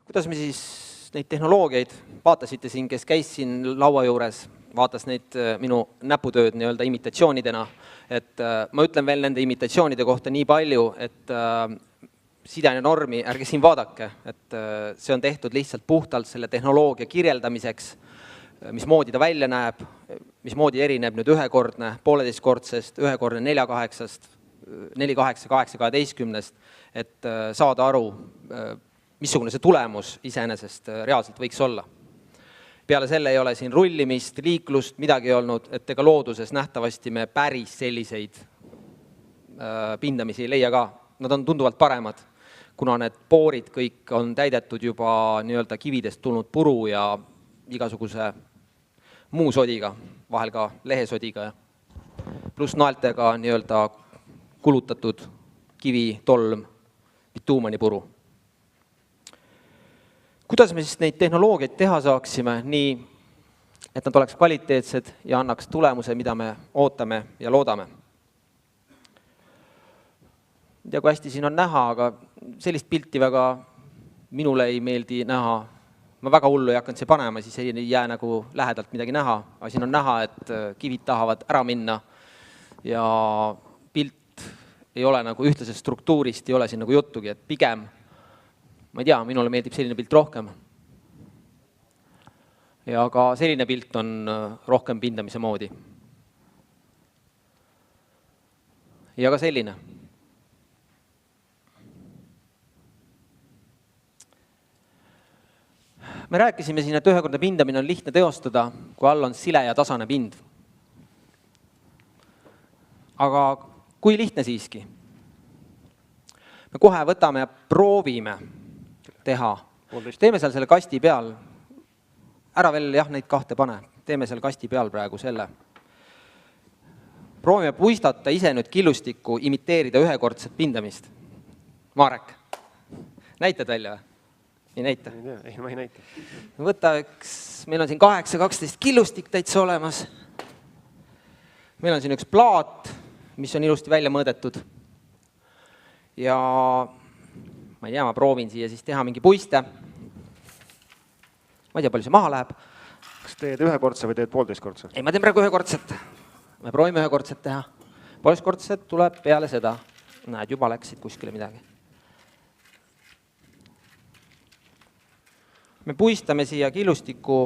Kuidas me siis neid tehnoloogiaid vaatasite siin, kes käis siin laua juures, vaatas neid minu näputööd nii-öelda imitatsioonidena, et ma ütlen veel nende imitatsioonide kohta nii palju, et sidene normi ärge siin vaadake, et see on tehtud lihtsalt puhtalt selle tehnoloogia kirjeldamiseks, mismoodi ta välja näeb, mismoodi erineb nüüd ühekordne 1,5-kordsest, ühekordne 4,8-st, 4,8, 8,12, et saada aru, missugune see tulemus iseenesest reaalselt võiks olla. Peale selle ei ole siin rullimist, liiklust, midagi olnud, et ega looduses nähtavasti me päris selliseid pindamisi ei leia ka. Nad on tunduvalt paremad, kuna need poorid kõik on täidetud juba nii-öelda kividest tulnud puru ja igasuguse muu sodiga, vahel ka lehesodiga, pluss naeltega nii-öelda kulutatud kivi, tolm, bituumani puru. Kuidas me siis neid tehnoloogiaid teha saaksime nii, et nad oleks kvaliteetsed ja annaks tulemuse, mida me ootame ja loodame? Ei tea, kui hästi siin on näha, aga sellist pilti väga minule ei meeldi näha. Ma väga hullu ei hakanud see panema, siis ei jää nagu lähedalt midagi näha. Aga siin on näha, et kivid tahavad ära minna ja pilt ei ole nagu ühtlasest struktuurist, ei ole siin nagu juttugi, et pigem ma ei tea, minule meeldib selline pilt rohkem. Ja ka selline pilt on rohkem pindamise moodi. Ja ka selline. Me rääkisime siin, et ühekordne pindamine on lihtne teostada, kui all on sile ja tasane pind. Aga kui lihtne siiski? Me kohe võtame ja proovime teha. Teeme seal selle kasti peal. Ära veel jah, neid kahte pane. Teeme seal kasti peal praegu selle. Proovime puistata ise nüüd killustikku, imiteerida ühekordset pindamist. Marek, näitad välja või? Ei näita? Ei, ma ei näita. Võta üks, meil on siin 8-12 killustik täitsa olemas. Meil on siin üks plaat, mis on ilusti välja mõõdetud. Ja ma ei tea, ma proovin siia siis teha mingi puiste. Ma ei tea, palju see maha läheb. Kas teed ühekordse või teed 1,5-kordse? Ei, ma teen praegu ühekordset. Me proovime ühekordset teha. 1,5-kordset tuleb peale seda. Näed, juba läksid kuskile midagi. Me puistame siia killustiku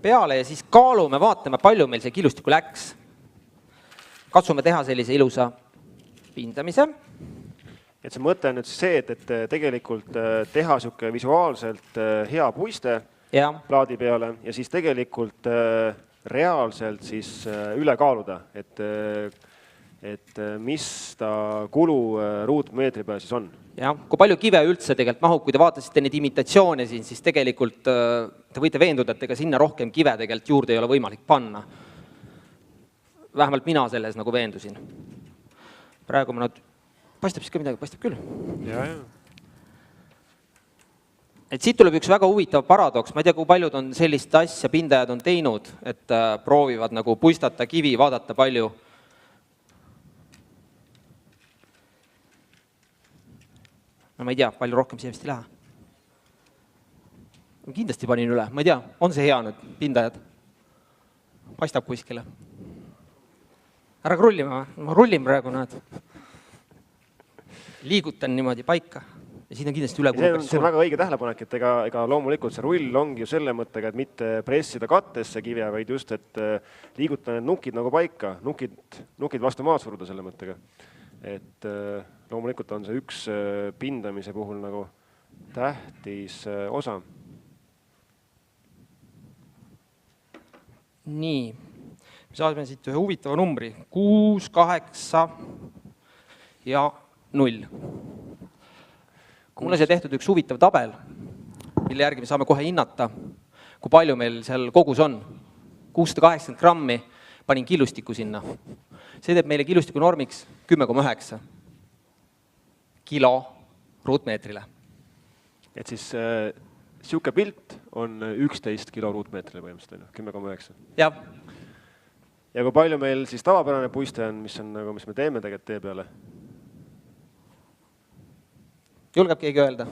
peale ja siis kaalume, vaatame, palju meil see killustiku läks. Katsume teha sellise ilusa pindamise. Et see mõte on nüüd see, et tegelikult teha siuke visuaalselt hea puiste plaadi peale ja siis tegelikult reaalselt siis üle kaaluda, et mis ta kulu ruutmeetri peal siis on. Ja, kui palju kive üldse tegelikult mahub, kui te vaatasite neid imitatsioone siin, siis tegelikult te võite veenduda, et ega sinna rohkem kive tegelikult juurde ei ole võimalik panna. Vähemalt mina selles nagu veendusin. Praegu ma paistab siis ka midagi, paistab küll. Ja. Et siit tuleb üks väga huvitav paradoks. Ma ei tea, kui paljud on sellist asja pindajad on teinud, et proovivad nagu puistata kivi, vaadata palju. No ma ei tea, palju rohkem siia vist ei lähe. Kindlasti panin üle, ma ei tea, on see hea nüüd pindajad? Paistab kuskile. Ära rullima, ma rullin praegu näed. Liigutan niimoodi paika ja siin on kindlasti üle see on väga õige tähelepanek, et ega loomulikult see rull ongi ju selle mõttega, et mitte pressida kattesse kive, vaid just, et liiguta need nukid nagu paika, nukid vastu maad suruda selle mõttega. Et loomulikult on see üks pindamise puhul nagu tähtis osa. Nii, me saame siit ühe huvitava numbri. 6, 8 ja 0. Mul on see tehtud üks huvitav tabel, mille järgi me saame kohe hinnata, kui palju meil seal kogus on. 680 grammi panin killustiku sinna. See teeb meile killustiku normiks 10,9 kilo ruutmeetrile. Et siis siuke pilt on 11 kilo ruutmeetrile põhimõtteliselt, 10,9. Ja. Ja kui palju meil siis tavapärane puiste on, mis me teeme tegelikult tee peale? Julgeb keegi öelda?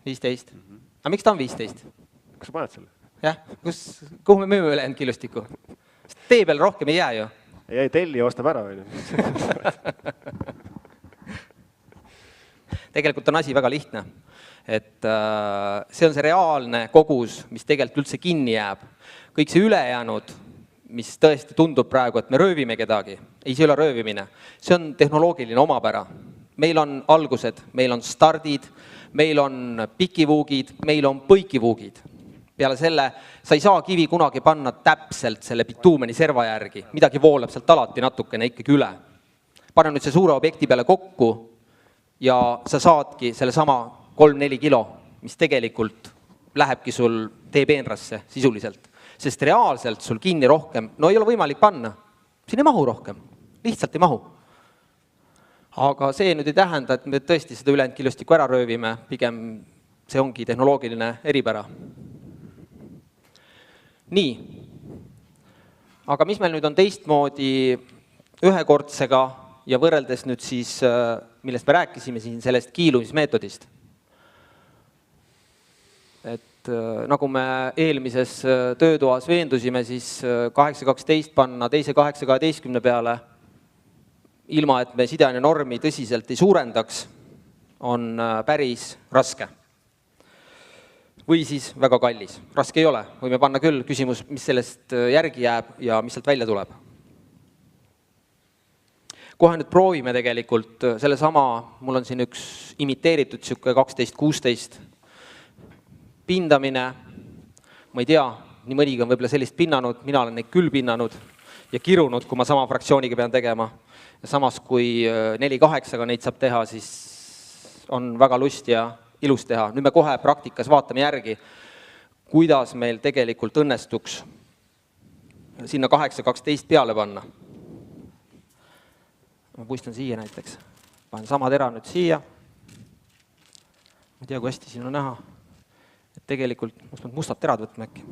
15. Aga miks ta on 15? Kas sa paned selle? Jah, kuhu me müüme ülejäänud kilustiku? Tee peal rohkem ei jää ju. Ei, tellija ostab ära. Tegelikult on asi väga lihtne. Et see on see reaalne kogus, mis tegelikult üldse kinni jääb. Kõik see ülejäänud, mis tõesti tundub praegu, et me röövime kedagi. Ei, see ei ole röövimine. See on tehnoloogiline omapära. Meil on algused, meil on stardid, meil on pikivuugid, meil on põikivuugid. Peale selle, sa ei saa kivi kunagi panna täpselt selle bituumeni serva järgi. Midagi voolab sealt alati natukene ikkagi üle. Pane nüüd see suure objekti peale kokku ja sa saadki selle sama 3-4 kilo, mis tegelikult lähebki sul teepeenrasse sisuliselt. Sest reaalselt sul kinni rohkem, no ei ole võimalik panna. Siin ei mahu rohkem, lihtsalt ei mahu. Aga see nüüd ei tähenda, et me tõesti seda ülejäänud kilustiku ära röövime, pigem see ongi tehnoloogiline eripära. Nii, aga mis meil nüüd on teistmoodi ühekordsega ja võrreldes nüüd siis, millest me rääkisime siin sellest kiilumismeetodist. Et nagu me eelmises töötoas veendusime, siis 8.12 panna teise 8.12 peale, ilma et me sideaine normi tõsiselt ei suurendaks, on päris raske. Või siis väga kallis. Raske ei ole. Võime panna küll küsimus, mis sellest järgi jääb ja mis sealt välja tuleb. Kohe nüüd proovime tegelikult selle sama, mul on siin üks imiteeritud 12-16 pindamine. Ma ei tea, nii mõnigi on võib-olla sellist pinnanud, mina olen neid küll pinnanud ja kirunud, kui ma sama fraktsiooniga pean tegema. Ja samas, kui 4-8-ga neid saab teha, siis on väga lust ja ilus teha. Nüüd me kohe praktikas vaatame järgi, kuidas meil tegelikult õnnestuks sinna 8.12 peale panna. Ma puistan siia näiteks. Panen sama tera nüüd siia. Ma ei tea, kui hästi siin on näha. Et tegelikult, mustad terad võtme äkki.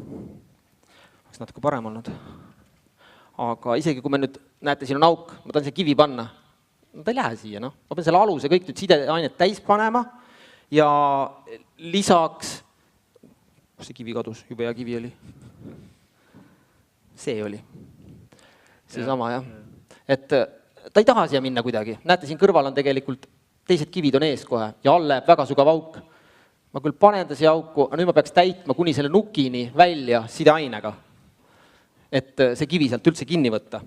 Oleks natuke parem olnud. Aga isegi kui me nüüd, näete, siin on auk, ma tahan see kivi panna. No ta ei lähe siia, noh. Ma pean selle aluse kõik nüüd sideainet täis panema. Ja lisaks, kus see kivi kadus, jube hea kivi oli? See oli. See sama, jah. Et ta ei taha siia minna kuidagi. Näete, siin kõrval on tegelikult, teised kivid on ees kohe ja all läheb väga sügav auk. Ma küll panen ta siia auku, aga nüüd ma peaks täitma kuni selle nukini välja sideainega. Et see kivi sealt üldse kinni võtta.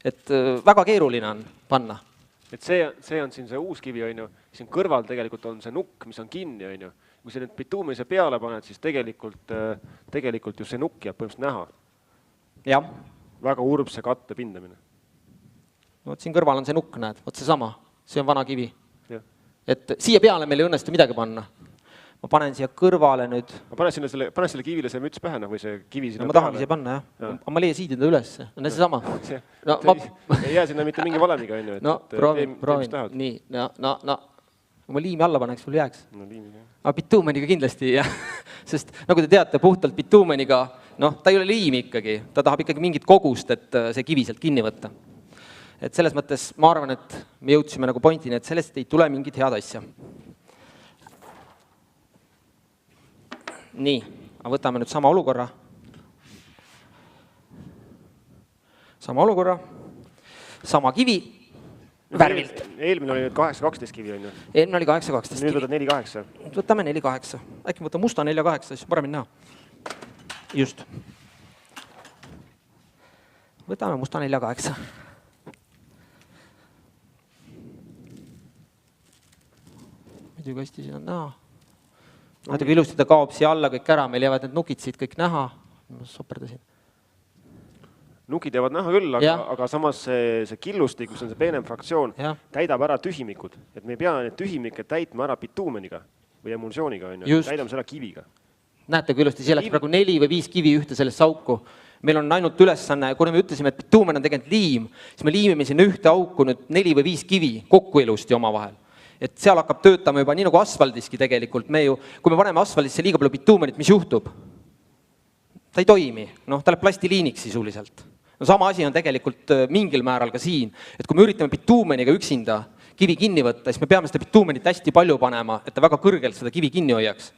Et väga keeruline on panna. Et see on siin see uus kivi, on ju. Siin kõrval tegelikult on see nukk, mis on kinni, on ju. Kui sa nüüd bituumise peale paned, siis tegelikult just see nukk jääb põhimõtteliselt näha. Jah. Väga urbse katte pindamine. No, siin kõrval on see nukk, näed. Võt see sama. See on vana kivi. Ja. Et siia peale meil ei õnnestu midagi panna. Ma panen siia kõrvale nüüd. Ma panen selle kivile see müts pähe, või see kivi sinna peale. Ma tahangi siia panna, jah. Aga ma leia siidin ta üles. On see sama. Ei jää sinna mitte mingi valemiga, on ju. No, proovin. Nii, no. Ma liimi alla paneks, mul jääks. No liimi, jah. Aga bituumeniga kindlasti, jah. Sest nagu te teate, puhtalt bituumeniga, noh, ta ei ole liim ikkagi. Ta tahab ikkagi mingit kogust, et see kivi sealt kinni võtta. Et selles mõttes ma arvan, et me jõudsime nagu pointini, et sellest ei tule mingit head asja. Nii, võtame nüüd sama olukorra. Sama kivi, värvilt. Eelmine oli nüüd 8.12 kivi, on ju? Eelmine oli 8.12 kivi. Nüüd võtad 4.8. Võtame 4.8. Äkki võtta musta 4.8, siis paremini näha. Just. Võtame musta 4.8. Muidugi hästi siin on näha. Natuke ilusti ta kaob siia alla kõik ära, meil jäävad need nukid siit kõik näha. Ma soperdasin. Nukid jäävad näha küll, aga samas see killustik, kus on see peenem fraktsioon, täidab ära tühimikud. Et me ei pea need tühimikud täitma ära bituumeniga või emulsiooniga, täidame selle kiviga. Näete, kui ilusti, siia läks praegu 4 või 5 kivi ühte sellest auku. Meil on ainult ülesanne, kuna me ütlesime, et bituumen on tegelikult liim, siis me liimime sinna ühte auku nüüd 4 või 5 kivi kokku ilusti oma vahel. Et seal hakkab töötama juba nii nagu asfaldiski tegelikult. Kui me paneme asfaldisse liiga palju bituumenit, mis juhtub? Ta ei toimi. Ta läheb plastiliiniks sisuliselt. No sama asi on tegelikult mingil määral ka siin. Et kui me üritame bituumeniga üksinda kivi kinni võtta, siis me peame seda bituumenit hästi palju panema, et ta väga kõrgelt seda kivi kinni hoiaks.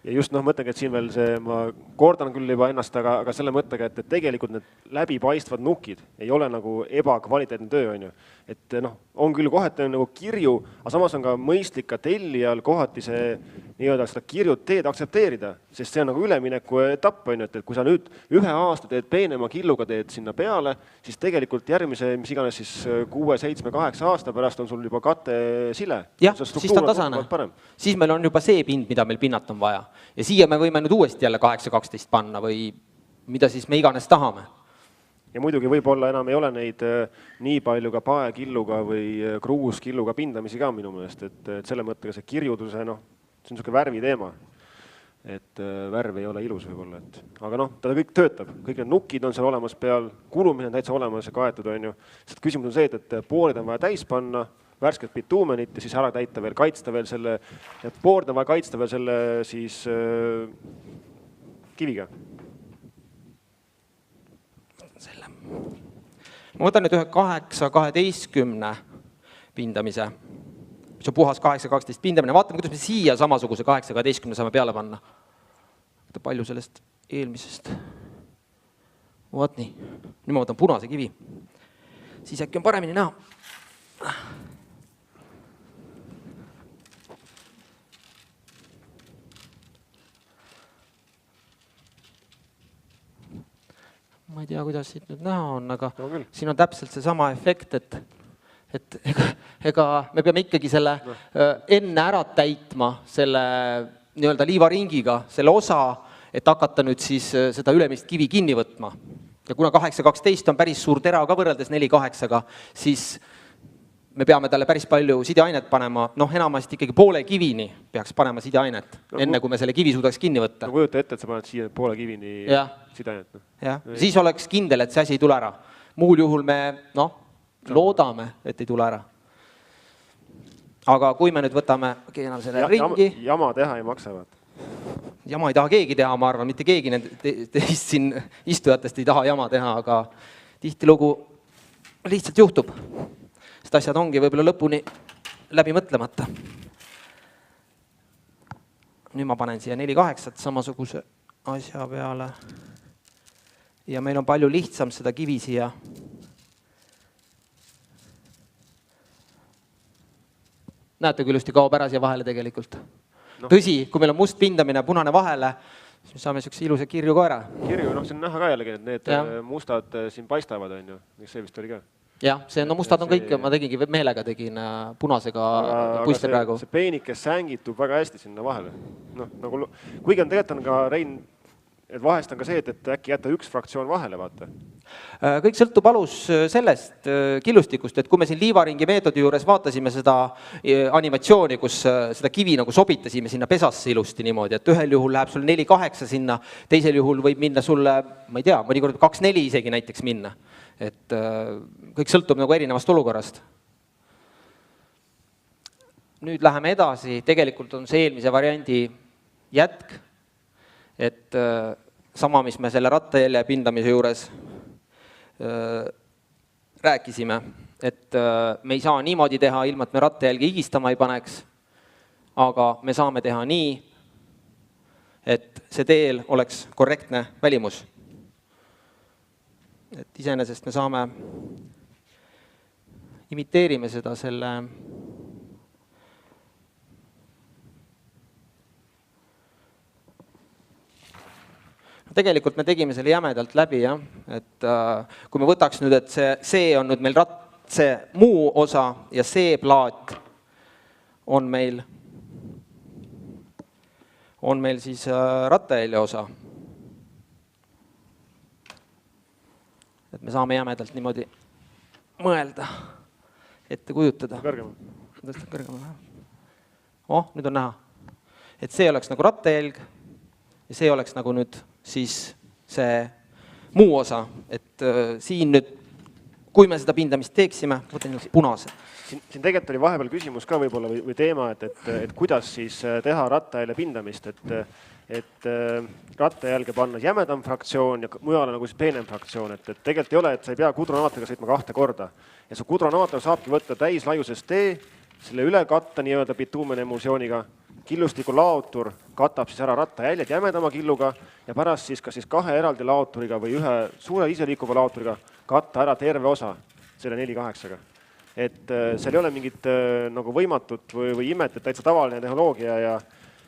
Ja just mõtlengi, et siin veel see, ma kordan küll juba ennast, aga selle mõttega, et tegelikult need läbipaistvad nukid ei ole nagu ebakvaliteetne töö, on ju. Et on küll kohati nagu kirju, aga samas on ka mõistlik ka tellijal kohati see nii-öelda seda kirjut teed aktsepteerida, sest see on nagu ülemineku etapp, on ju, et kui sa nüüd 1 aasta teed peenema killuga teed sinna peale, siis tegelikult järgmise, mis iganes siis 6, 7, 8 aasta pärast on sul juba kate sile. Jah, siis ta on tasane. Siis meil on juba see pind, mida meil pinnat on vaja. Ja siia me võime nüüd uuesti jälle 8-12 panna või mida siis me iganes tahame. Ja muidugi võib-olla enam ei ole neid nii palju ka paekilluga või kruuskilluga pindamisi ka minu meelest, et selle mõttega see kirjuduse, see on niisugune värvi teema. Et värv ei ole ilus võib-olla. Aga ta kõik töötab, kõik need nukid on seal olemas peal, kulumine on täitsa olemas ja kaetud on ju. Sest küsimus on see, et pooled on vaja täis panna, värsket bituumenit ja siis ära täita veel, kaitsta veel selle, et pooled on vaja kaitsta veel selle siis kiviga. Ma võtan nüüd ühe 8-12 pindamise, mis on puhas 8-12 pindamine. Vaatame, kuidas me siia samasuguse 8-12 saame peale panna. Palju sellest eelmisest. Vaat nii. Nüüd ma võtan punase kivi. Siis äkki on paremini näha. Ma ei tea, kuidas siit nüüd näha on, aga siin on täpselt see sama efekt, et ega me peame ikkagi selle enne ära täitma selle nii-öelda liivaringiga, selle osa, et hakata nüüd siis seda ülemist kivi kinni võtma. Ja kuna 8-12 on päris suur tera ka võrreldes 4-8-ga, siis me peame talle päris palju sideainet panema, enamasti ikkagi poole kivini peaks panema sideainet, enne kui me selle kivi suudaks kinni võtta. No kujuta ette, et sa paned siia poole kivini sideainet. Jah, siis oleks kindel, et see asi ei tule ära. Muul juhul me loodame, et ei tule ära. Aga kui me nüüd võtame selle ringi... Jama teha ei maksa, vaat. Jama ei taha keegi teha, ma arvan, mitte keegi teist siin istujatest ei taha jama teha, aga tihtilugu lihtsalt juhtub. Sest asjad ongi võib-olla lõpuni läbi mõtlemata. Nüüd ma panen siia 4-8 samasuguse asja peale. Ja meil on palju lihtsam seda kivi siia. Näete, küll just kaob ära siia vahele tegelikult. Tõsi, kui meil on must pindamine punane vahele, siis saame niisuguse ilusa kirju ka ära. Kirju, see on näha ka jällegi, et need mustad siin paistavad, on ju. See vist oli ka. Jah, mustad on kõik, ma tegingi meelega tegin punasega puiste praegu. See peenikes sängitub väga hästi sinna vahele. Kuigi on tegelikult on ka, Rein, et vahest on ka see, et äkki jätta üks fraktsioon vahele, vaata. Kõik sõltub alus sellest killustikust, et kui me siin liivaringi meetodi juures vaatasime seda animatsiooni, kus seda kivi nagu sobitasime sinna pesasse ilusti niimoodi, et ühel juhul läheb sul 4-8 sinna, teisel juhul võib minna sulle, ma ei tea, mõnikord 2-4 isegi näiteks minna. Et kõik sõltub nagu erinevast olukorrast. Nüüd läheme edasi, tegelikult on see eelmise variandi jätk, et sama, mis me selle rattajelje pindamise juures rääkisime, et me ei saa niimoodi teha, ilma et me rattajälgi higistama ei paneks, aga me saame teha nii, et see teel oleks korrektne välimus. Et iseenesest me saame, imiteerime seda selle tegelikult me tegime selle jämedalt läbi, jah. Et kui me võtaks nüüd, et see on nüüd meil see muu osa ja see plaat on meil siis rattajälje osa. Et me saame jämedalt niimoodi mõelda, ette kujutada. Kõrgema. Nüüd on näha. Et see oleks nagu rattajälg ja see oleks nagu nüüd siis see muu osa. Et siin nüüd, kui me seda pindamist teeksime, võtan punase. Siin tegelikult oli vahepeal küsimus ka võib-olla või teema, et kuidas siis teha rattajälje pindamist. et rattajälge panna jämedam fraktsioon ja mujale nagu siis peenem fraktsioon, et tegelikult ei ole, et sa ei pea kudronaatoriga sõitma 2 korda. Ja su kudronaator saabki võtta täislaiusest tee, selle üle katta nii-öelda bituumene emulsiooniga, killustiku laotur katab siis ära rattajäljed jämedama killuga ja pärast siis kas siis 2 eraldi laoturiga või 1 suure iseliikuva laoturiga katta ära terve osa selle 4.8-ga. Et seal ei ole mingit nagu võimatut või imet, et täitsa tavaline tehnoloogia ja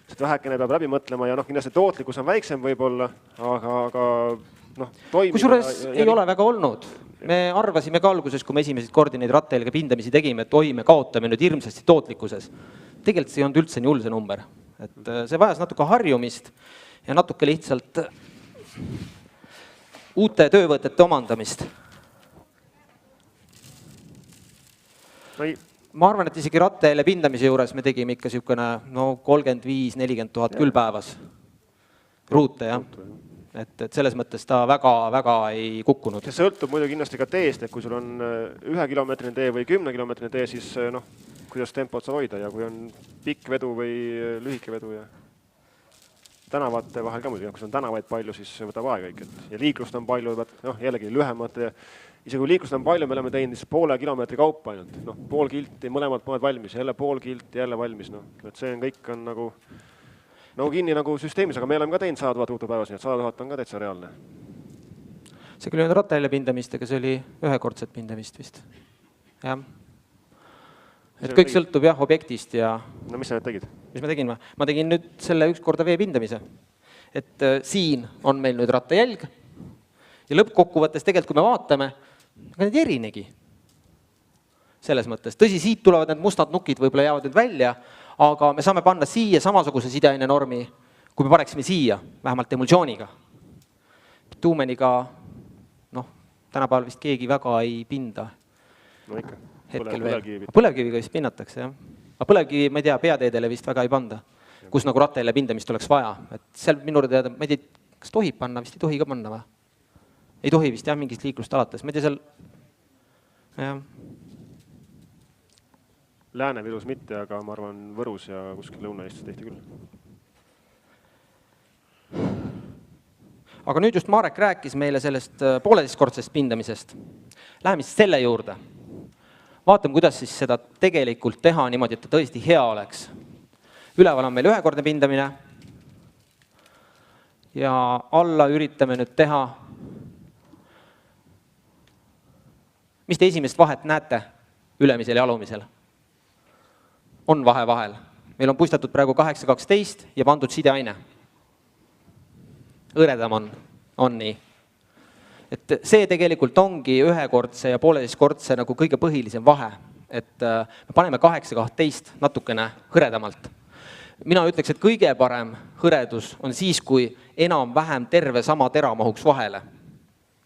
vähekene peab läbi mõtlema ja kindlasti tootlikkus on väiksem võib-olla, aga toimib. Kusjuures ei ole väga olnud. Me arvasime ka alguses, kui me esimesed kordi neid rattajalga pindamisi tegime, et oi, me kaotame nüüd hirmsasti tootlikkuses. Tegelikult see ei olnud üldse nii hull see number. Et see vajas natuke harjumist ja natuke lihtsalt uute töövõtete omandamist. Ma arvan, et isegi rattajälje pindamise juures me tegime ikka 35-40 000 küll päevas. Ruute, jah. Et selles mõttes ta väga ei kukkunud. See sõltub muidu kindlasti ka teest, et kui sul on 1 kilomeetrine tee või 10 kilomeetrine tee, siis kuidas tempot sa hoida ja kui on pikk vedu või lühike vedu ja tänavate vahel ka muidu. Kui on tänavaid palju, siis võtab aega kõik. Ja liiklust on palju, jällegi lühemad. Isegi kui liiklust on palju, me oleme teinud siis poole kilomeetri kaupa ainult. Pool kilti, mõlemad pooled valmis, jälle pool kilti, jälle valmis. Et see on kõik on nagu kinni nagu süsteemis, aga me oleme ka teinud 100 000 ruutu päevas, nii et 100 000 on ka täitsa reaalne. See küll on rattajälje pindamist, aga see oli ühekordset pindamist vist. Jah. Et kõik sõltub jah objektist ja... No mis sa nüüd tegid? Mis ma tegin? Ma tegin nüüd selle 1 korda vee pindamise. Et siin on meil nüüd rattajälg ja lõppkokkuvõttes tegelikult, kui me vaatame, aga need erinegi. Selles mõttes. Tõsi, siit tulevad need mustad nukid võib-olla jäävad nüüd välja, aga me saame panna siia samasuguse sideaine normi, kui me paneksime siia, vähemalt emulsiooniga. Tuumeniga, tänapäeval vist keegi väga ei pinda. No ikka. Põlevkiviga vist pinnatakse, jah. Aga põlevkivi, ma ei tea, peateedele vist väga ei panda, kus nagu rattajälje pindamist oleks vaja. Et seal minu teada, ma ei tea, kas tohib panna, vist ei tohi ka panna või? Ei tohi vist, jah, mingist liiklust alates. Ma ei tea, seal... jah. Lääne-Virus mitte, aga ma arvan Võrus ja kuskil Lõuna-Eestis tehti küll. Aga nüüd just Marek rääkis meile sellest pooleteistkordsest pindamisest. Läheme siis selle juurde. Vaatame, kuidas siis seda tegelikult teha niimoodi, et ta tõesti hea oleks. Üleval on meil ühekordne pindamine ja alla üritame nüüd teha. Mis te esimest vahet näete ülemisel ja alumisel? On vahe vahel. Meil on puistatud praegu 8.12 ja pandud sideaine. Õredam on nii. Et see tegelikult ongi ühekordse ja pooleteistkordse nagu kõige põhilisem vahe. Et me paneme 8.12 natukene hõredamalt. Mina ütleks, et kõige parem hõredus on siis, kui enam-vähem terve sama tera mahuks vahele.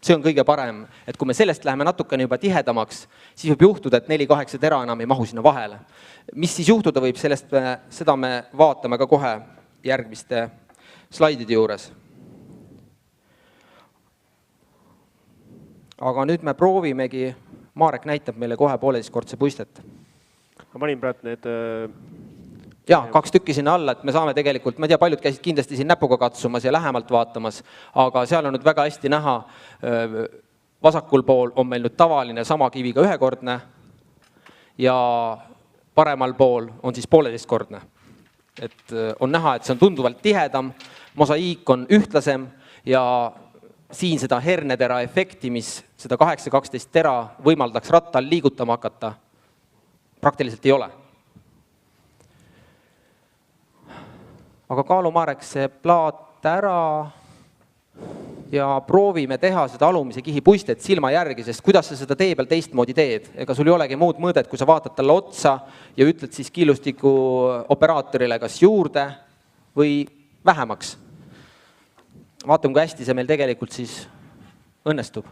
See on kõige parem, et kui me sellest läheme natukene juba tihedamaks, siis võib juhtuda, et 4.8 tera enam ei mahu sinna vahele. Mis siis juhtuda võib, seda me vaatame ka kohe järgmiste slaidide juures. Aga nüüd me proovimegi, Marek näitab meile kohe pooleteistkordse puistet. Ma panin praegu need... Jaa, 2 tükki sinna alla, et me saame tegelikult, ma ei tea, paljud käisid kindlasti siin näpuga katsumas ja lähemalt vaatamas, aga seal on nüüd väga hästi näha, vasakul pool on meil nüüd tavaline sama kiviga ühekordne ja paremal pool on siis pooleteistkordne. Et on näha, et see on tunduvalt tihedam, mosaiik on ühtlasem ja siin seda hernetera efekti, mis seda 8.12 tera võimaldaks rattal liigutama hakata, praktiliselt ei ole. Aga kaalu Marek see plaat ära ja proovime teha seda alumise kihi puistet silma järgi, sest kuidas sa seda tee peal teistmoodi teed? Ega sul ei olegi muud mõõdet, kui sa vaatad talle otsa ja ütled siis killustiku operaatorile kas juurde või vähemaks. Vaatame, kui hästi see meil tegelikult siis õnnestub.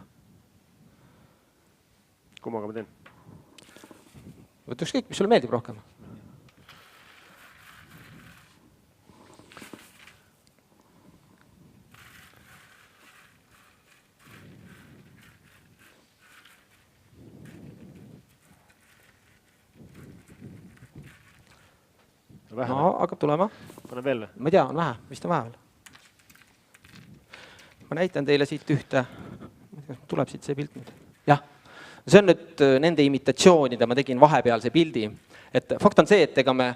Kummaga ma teen? Võtaks kõik, mis sulle meeldib rohkem. No, hakkab tulema. Pane veel. Ma ei tea, on vähe, vist on vähe veel. ma näitan teile siit ühte, tuleb siit see pilt nüüd. Jah, see on nüüd nende imitatsioonide, ma tegin vahepealse pildi, et fakt on see, et ega me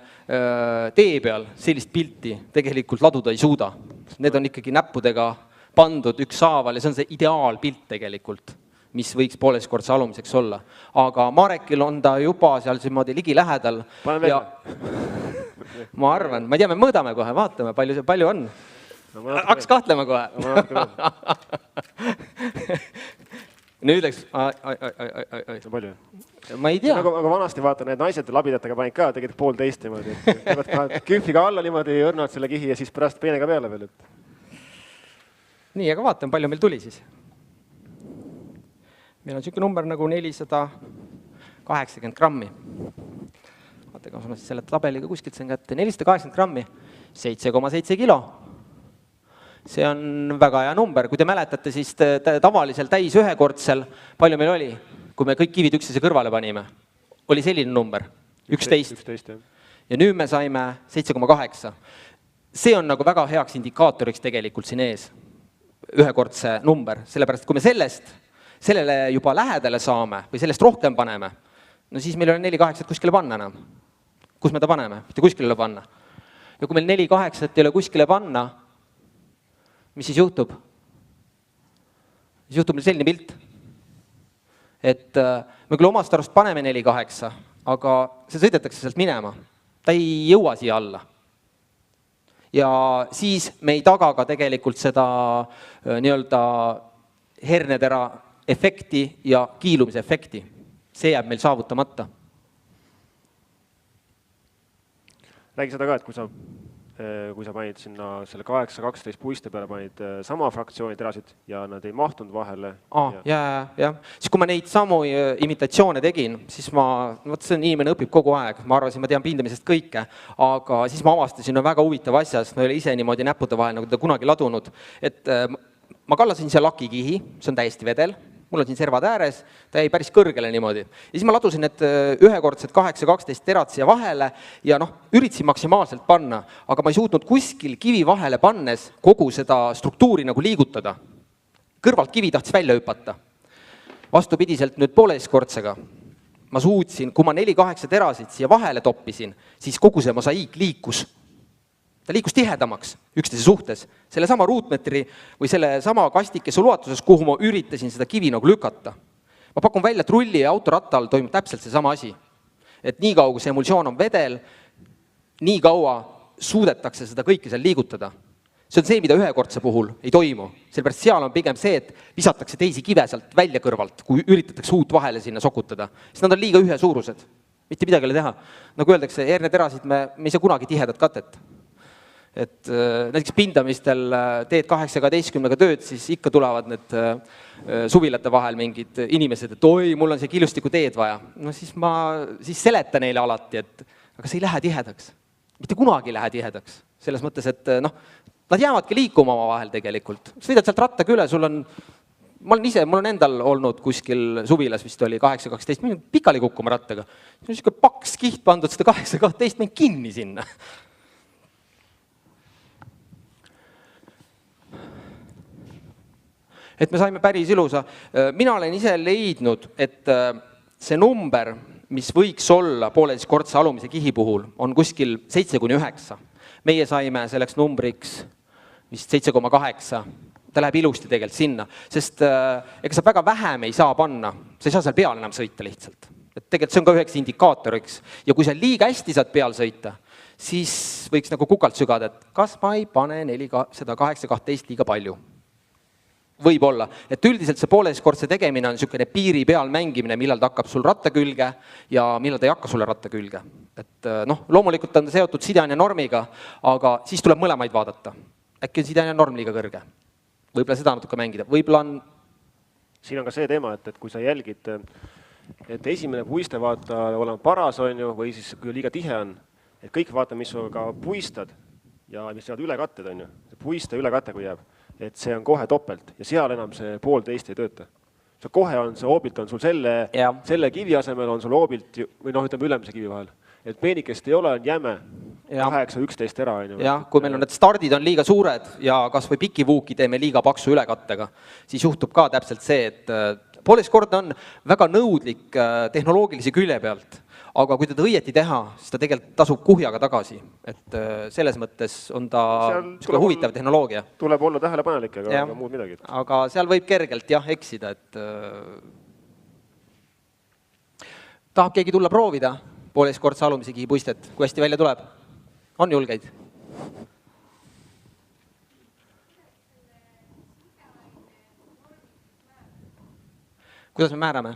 tee peal sellist pilti tegelikult laduda ei suuda. Need on ikkagi näppudega pandud ükshaaval ja see on see ideaalpilt tegelikult, mis võiks pooleteistkordse alumiseks olla. Aga Marekil on ta juba seal niimoodi ligi lähedal. Ja ma arvan, ma ei tea, me mõõdame kohe, vaatame, palju on. Haks kahtlema kohe. Nüüd läks... Palju? Ma ei tea. Aga vanasti vaata, need naised labidatega panid ka tegelikult 1,5 niimoodi. Kühviga alla niimoodi õrnad selle kihi ja siis pärast peenega peale veel. Nii, aga vaatame, palju meil tuli siis. Meil on selline number nagu 480 grammi. Vaatega, ma selle tabeliga kuskilt sain kätte. 480 grammi, 7,7 kilo. See on väga hea number. Kui te mäletate, siis tavalisel täis ühekordsel, palju meil oli, kui me kõik kivid üksteise kõrvale panime, oli selline number, 11. Ja nüüd me saime 7,8. See on nagu väga heaks indikaatoriks tegelikult siin ees, ühekordse number. Sellepärast, kui me sellele juba lähedale saame või sellest rohkem paneme, no siis meil on 4,8 kuskile panna enam. Kus me ta paneme? Mitte kuskile panna. Ja kui meil 4,8 ei ole kuskile panna, mis siis juhtub? Siis juhtub meil selline pilt, et me küll omast arust paneme 4,8, aga see sõidetakse sealt minema. Ta ei jõua siia alla. Ja siis me ei taga ka tegelikult seda nii-öelda hernetera efekti ja kiilumise efekti. See jääb meil saavutamata. Räägi seda ka, et kui sa panid sinna selle 8-12 puiste peale, panid sama fraktsiooni terasid ja nad ei mahtunud vahele. Jah. Siis kui ma neid samu imitatsioone tegin, siis see inimene õpib kogu aeg. Ma arvasin, ma tean pindamisest kõike, aga siis ma avastasin väga huvitav asjas. Ma ei ole ise niimoodi näppude vahel, nagu ta kunagi ladunud. Et ma kallasin siia lakikihi, see on täiesti vedel. Mul on siin servad ääres, ta jäi päris kõrgele niimoodi. Ja siis ma ladusin need ühekordsed 8-12 terad siia vahele ja üritasin maksimaalselt panna, aga ma ei suutnud kuskil kivi vahele pannes kogu seda struktuuri nagu liigutada. Kõrvalt kivi tahtis välja hüpata. Vastupidiselt nüüd pooleteistkordsega. Ma suutsin, kui ma 4-8 terasid siia vahele toppisin, siis kogu see mosaiik liikus. Ta liikus tihedamaks üksteise suhtes. Selle sama ruutmetri või selle sama kastikese ulatuses, kuhu ma üritasin seda kivi nagu lükata. Ma pakun välja, et rulli ja autorattal toimub täpselt see sama asi. Et nii kaua, kui see emulsioon on vedel, nii kaua suudetakse seda kõike seal liigutada. See on see, mida ühekordse puhul ei toimu. Sellepärast seal on pigem see, et visatakse teisi kive sealt välja kõrvalt, kui üritatakse uut vahele sinna sokutada. Siis nad on liiga ühe suurused. Mitte midagi ei teha. Nagu öeldakse, herneterasid me ei saa kunagi tihedat katet. Et näiteks pindamistel teed 8-12 tööd, siis ikka tulevad need suvilate vahel mingid inimesed, et oi, mul on see killustiku teed vaja. No siis ma seletan neile alati, et aga see ei lähe tihedaks. Mitte kunagi ei lähe tihedaks. Selles mõttes, et nad jäävadki liikuma oma vahel tegelikult. Sõidad sealt rattaga üle, mul on endal olnud kuskil suvilas, vist oli 8-12, pikali kukkuma rattaga. See on niisugune paks kiht pandud seda 8-12, meil kinni sinna. Et me saime päris ilusa. Mina olen ise leidnud, et see number, mis võiks olla pooleteistkordse alumise kihi puhul, on kuskil 7-9. Meie saime selleks numbriks vist 7,8. Ta läheb ilusti tegelikult sinna, sest ega sa väga vähem ei saa panna. Sa ei saa seal peal enam sõita lihtsalt. Et tegelikult see on ka üheks indikaatoriks. Ja kui sa liiga hästi saad peal sõita, siis võiks nagu kukalt sügada, et kas ma ei pane 8-12 liiga palju. Võib-olla, et üldiselt see pooleteistkordse tegemine on niisugune piiri peal mängimine, millal ta hakkab sul ratta külge ja millal ta ei hakka sulle ratta külge. Et loomulikult on ta seotud sideaine normiga, aga siis tuleb mõlemaid vaadata. Äkki on sideaine norm liiga kõrge. Võib-olla seda natuke mängida. Võib-olla on... Siin on ka see teema, et kui sa jälgid, et esimene puiste vaata olema paras on ju, või siis kui liiga tihe on, et kõik vaata, mis sul ka puistad ja mis jäävad ülekatted on ju. See puiste ülekate, kui jääb. Et see on kohe topelt ja seal enam see 1,5 ei tööta. See kohe on, see oobilt on sul selle kivi asemel on sul oobilt, või ütleme ülemise kivi vahel. Et peenikest ei ole, on jäme. 8-11 tera. Jah, kui meil on need stardid on liiga suured ja kas või pikivuuki teeme liiga paksu ülekattega, siis juhtub ka täpselt see, et pooleteistkordne on väga nõudlik tehnoloogilise külje pealt, aga kui teda õieti teha, siis ta tegelikult tasub kuhjaga tagasi. Et selles mõttes on ta huvitav tehnoloogia. Tuleb olla tähelepanelik, aga muud midagi. Aga seal võib kergelt eksida, et tahab keegi tulla proovida pooleteistkordse alumise kihi puistet, kui hästi välja tuleb? On julgeid? Kuidas me määrame?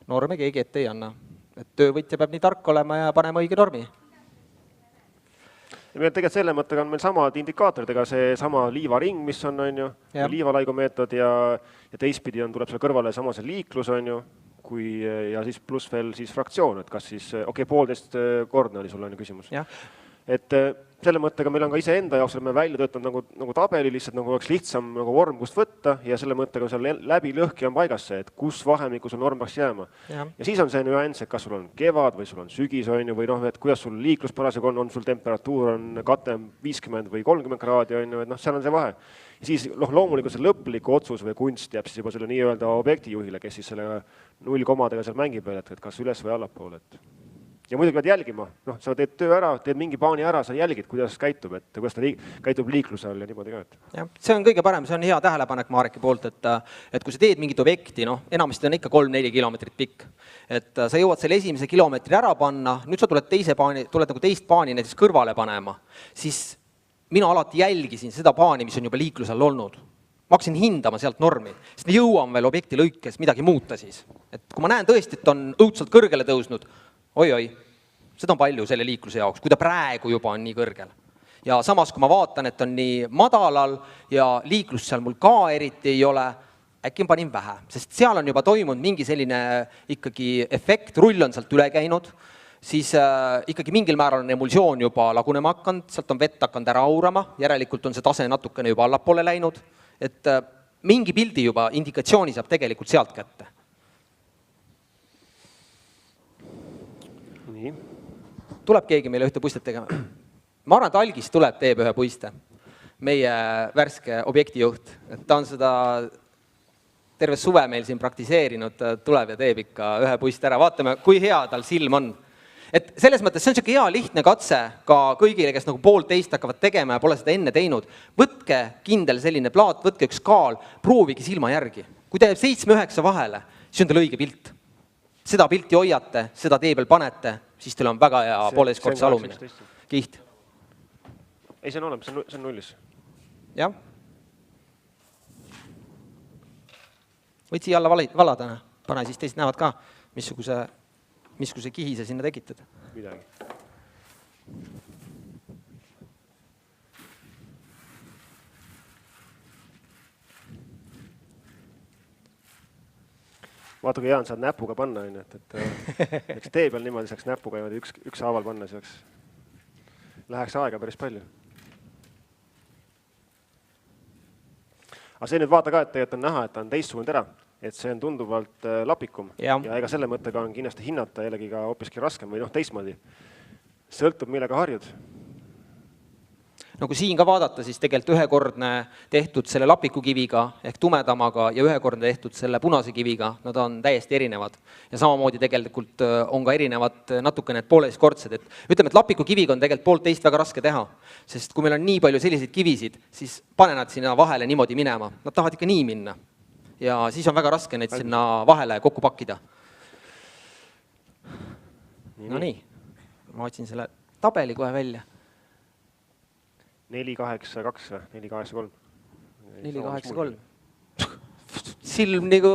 Norme keegi ette ei anna. Et töövõtja peab nii tark olema ja panema õige normi. Ja tegelikult selle mõttega on meil samad indikaatorid, ega see sama liivaring, mis on ju, liivalaigumeetod ja teistpidi tuleb selle kõrvale sama see liiklus, on ju, ja siis pluss veel siis fraktsioon, et kas siis, 1,5-kordne oli sul küsimus. Et selle mõttega meil on ka ise enda jaoks, me välja töötanud nagu tabeli lihtsalt, nagu oleks lihtsam vorm, kust võtta ja selle mõttega seal läbi lõhki on paigas see, et kus vahemiku sul norm peaks jääma. Ja siis on see nüanss, et kas sul on kevad või sul on sügis, on ju, või et kuidas sul liiklus parasjagu on sul temperatuur on kate 50 või 30 kraadi, on ju, et seal on see vahe. Ja siis loomulikult see lõplik otsus või kunst jääb siis juba selle nii-öelda objektijuhile, kes siis selle 0 komadega seal mängib veel, et kas üles või allapoole. Ja muidugi pead jälgima, sa teed töö ära, teed mingi paani ära, sa jälgid, kuidas käitub, et kuidas ta käitub liikluse all ja niimoodi ka. Ja, see on kõige parem, see on hea tähelepanek Mareki poolt, et kui sa teed mingit objekti, enamasti on ikka 3-4 kilomeetrit pikk, et sa jõuad selle esimese kilomeetri ära panna, nüüd sa tuled teist paani näiteks kõrvale panema, siis mina alati jälgisin seda paani, mis on juba liikluse all olnud. Ma hakkasin hindama sealt normi, sest me jõuame veel objekti lõikes midagi muuta siis. Et kui ma näen tõesti, et on õudselt kõrgele tõusnud, oi, seda on palju selle liikluse jaoks, kui ta praegu juba on nii kõrgel. Ja samas, kui ma vaatan, et on nii madalal ja liiklus seal mul ka eriti ei ole, äkki ma panin vähe, sest seal on juba toimunud mingi selline ikkagi efekt, rull on sealt üle käinud, siis ikkagi mingil määral on emulsioon juba lagunema hakanud, sealt on vett hakanud ära aurama, järelikult on see tase natukene juba allapoole läinud, et mingi pildi juba indikatsiooni saab tegelikult sealt kätte. Nii. Tuleb keegi meile ühte puistet tegema? Ma arvan, et Algis tuleb, teeb ühe puiste. Meie värske objektijuht. Et ta on seda terve suve meil siin praktiseerinud, tuleb ja teeb ikka ühe puiste ära. Vaatame, kui hea tal silm on. Et selles mõttes see on selline hea lihtne katse ka kõigile, kes nagu 1,5 hakkavad tegema ja pole seda enne teinud. Võtke kindel selline plaat, võtke üks kaal, proovige silma järgi. Kui te jääb 7-9 vahele, siis on teil õige pilt. Seda pilti hoiate, seda tee peal panete, siis teil on väga hea pooleteistkordse alumine. Kiht. Ei, see on olemas, see on nullis. Jah. Võid siia alla valada, pane siis teist näevad ka, missuguse kihi sa sinna tekitad. Midagi. Vaata, kui hea on saad näpuga panna, et eks tee peal niimoodi saaks näpuga üks haaval panna, siis läheks aega päris palju. Aga see nüüd vaata ka, et tegelikult on näha, et ta on teistsugune tera, et see on tunduvalt lapikum ja ega selle mõttega on kindlasti hinnata jällegi ka hoopiski raskem või teistmoodi. Sõltub, millega harjud. No kui siin ka vaadata, siis tegelikult ühekordne tehtud selle lapikukiviga ehk tumedamaga ja ühekordne tehtud selle punase kiviga, nad on täiesti erinevad. Ja samamoodi tegelikult on ka erinevad natuke need pooleteistkordsed. Ütleme, et lapikukiviga on tegelikult 1,5 väga raske teha, sest kui meil on nii palju selliseid kivisid, siis pane nad sinna vahele niimoodi minema. Nad tahavad ikka nii minna. Ja siis on väga raske neid sinna vahele kokku pakkida. No nii, ma otsin selle tabeli kohe välja. 482 või 483? 483. Silm nagu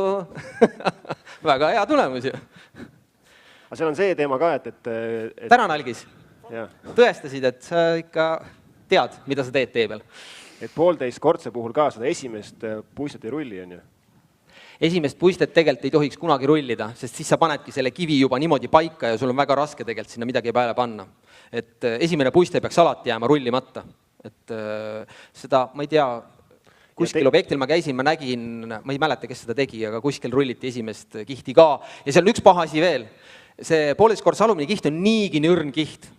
väga hea tulemus ju. Aga seal on see teema ka, et... Tänan, Algis. Tõestasid, et sa ikka tead, mida sa teed tee peal. Et 1,5 kordse puhul ka seda esimest puistet ei rulli, on ju? Esimest puistet tegelikult ei tohiks kunagi rullida, sest siis sa panedki selle kivi juba niimoodi paika ja sul on väga raske tegelikult sinna midagi peale panna. Et esimene puiste peaks alati jääma rullimata. et seda, ma ei tea, kuskil objektil ma käisin, ma nägin, ma ei mäleta, kes seda tegi, aga kuskil rulliti esimest kihti ka. Ja seal on üks paha asi veel. See 1,5-kords alumine kiht on niigi nii õrn kiht.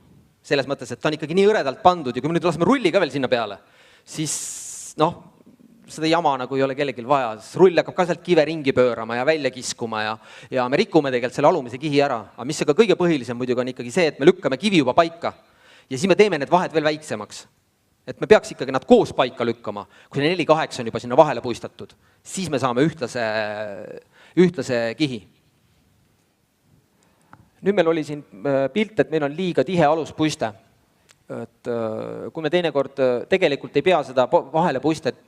Selles mõttes, et ta on ikkagi nii õredalt pandud ja kui me nüüd laseme rulli ka veel sinna peale, siis seda jama nagu ei ole kellelgi vaja. Rull hakkab ka sealt kive ringi pöörama ja välja kiskuma ja me rikume tegelikult selle alumise kihi ära. Aga mis aga kõige põhilisem muidugi on ikkagi see, et me lükkame kivi juba paika ja siis me teeme need vahed veel väiksemaks. Et me peaks ikkagi nad koos paika lükkama. Kui 4,8 on juba sinna vahele puistatud, siis me saame ühtlase kihi. Nüüd meil oli siin pilt, et meil on liiga tihe aluspuiste. Et kui me teinekord tegelikult ei pea seda vahele puistet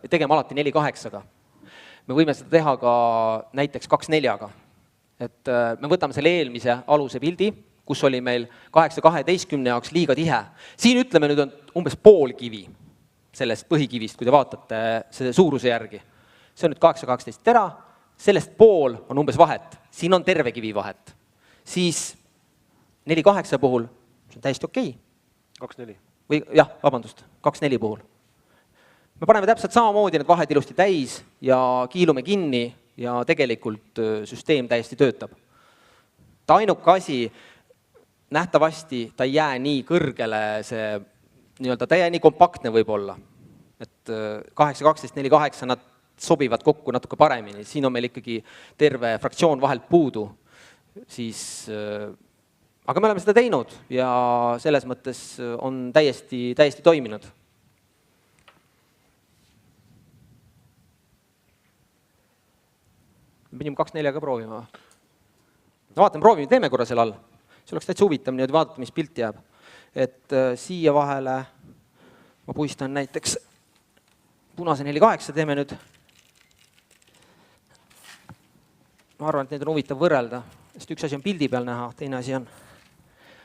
tegema alati 4,8-ga. Me võime seda teha ka näiteks 2,4-ga. Et me võtame selle eelmise aluse pildi, kus oli meil 8,12 jaoks liiga tihe. Siin ütleme nüüd on umbes pool kivi sellest põhikivist, kui te vaatate selle suuruse järgi. See on nüüd 8,12 tera, sellest pool on umbes vahet. Siin on terve kivi vahet. Siis 4,8 puhul see on täiesti okei. 2,4. Või jah, vabandust, 2,4 puhul. Me paneme täpselt samamoodi need vahed ilusti täis ja kiilume kinni ja tegelikult süsteem täiesti töötab. Ta ainuke asi, nähtavasti ta ei jää nii kõrgele, ta ei jää nii kompaktne võib-olla. Et 8,12, 4,8 nad sobivad kokku natuke paremini. Siin on meil ikkagi terve fraktsioon vahelt puudu. Aga me oleme seda teinud ja selles mõttes on täiesti toiminud. Me pidime 2,4 ka proovima. Vaatame, proovime, teeme korra selle all. See oleks täitsa huvitav nii, et vaadata, mis pilt jääb. Et siia vahele ma puistan näiteks punase 4,8 teeme nüüd. Ma arvan, et neid on huvitav võrrelda, sest üks asi on pildi peal näha, teine asi on.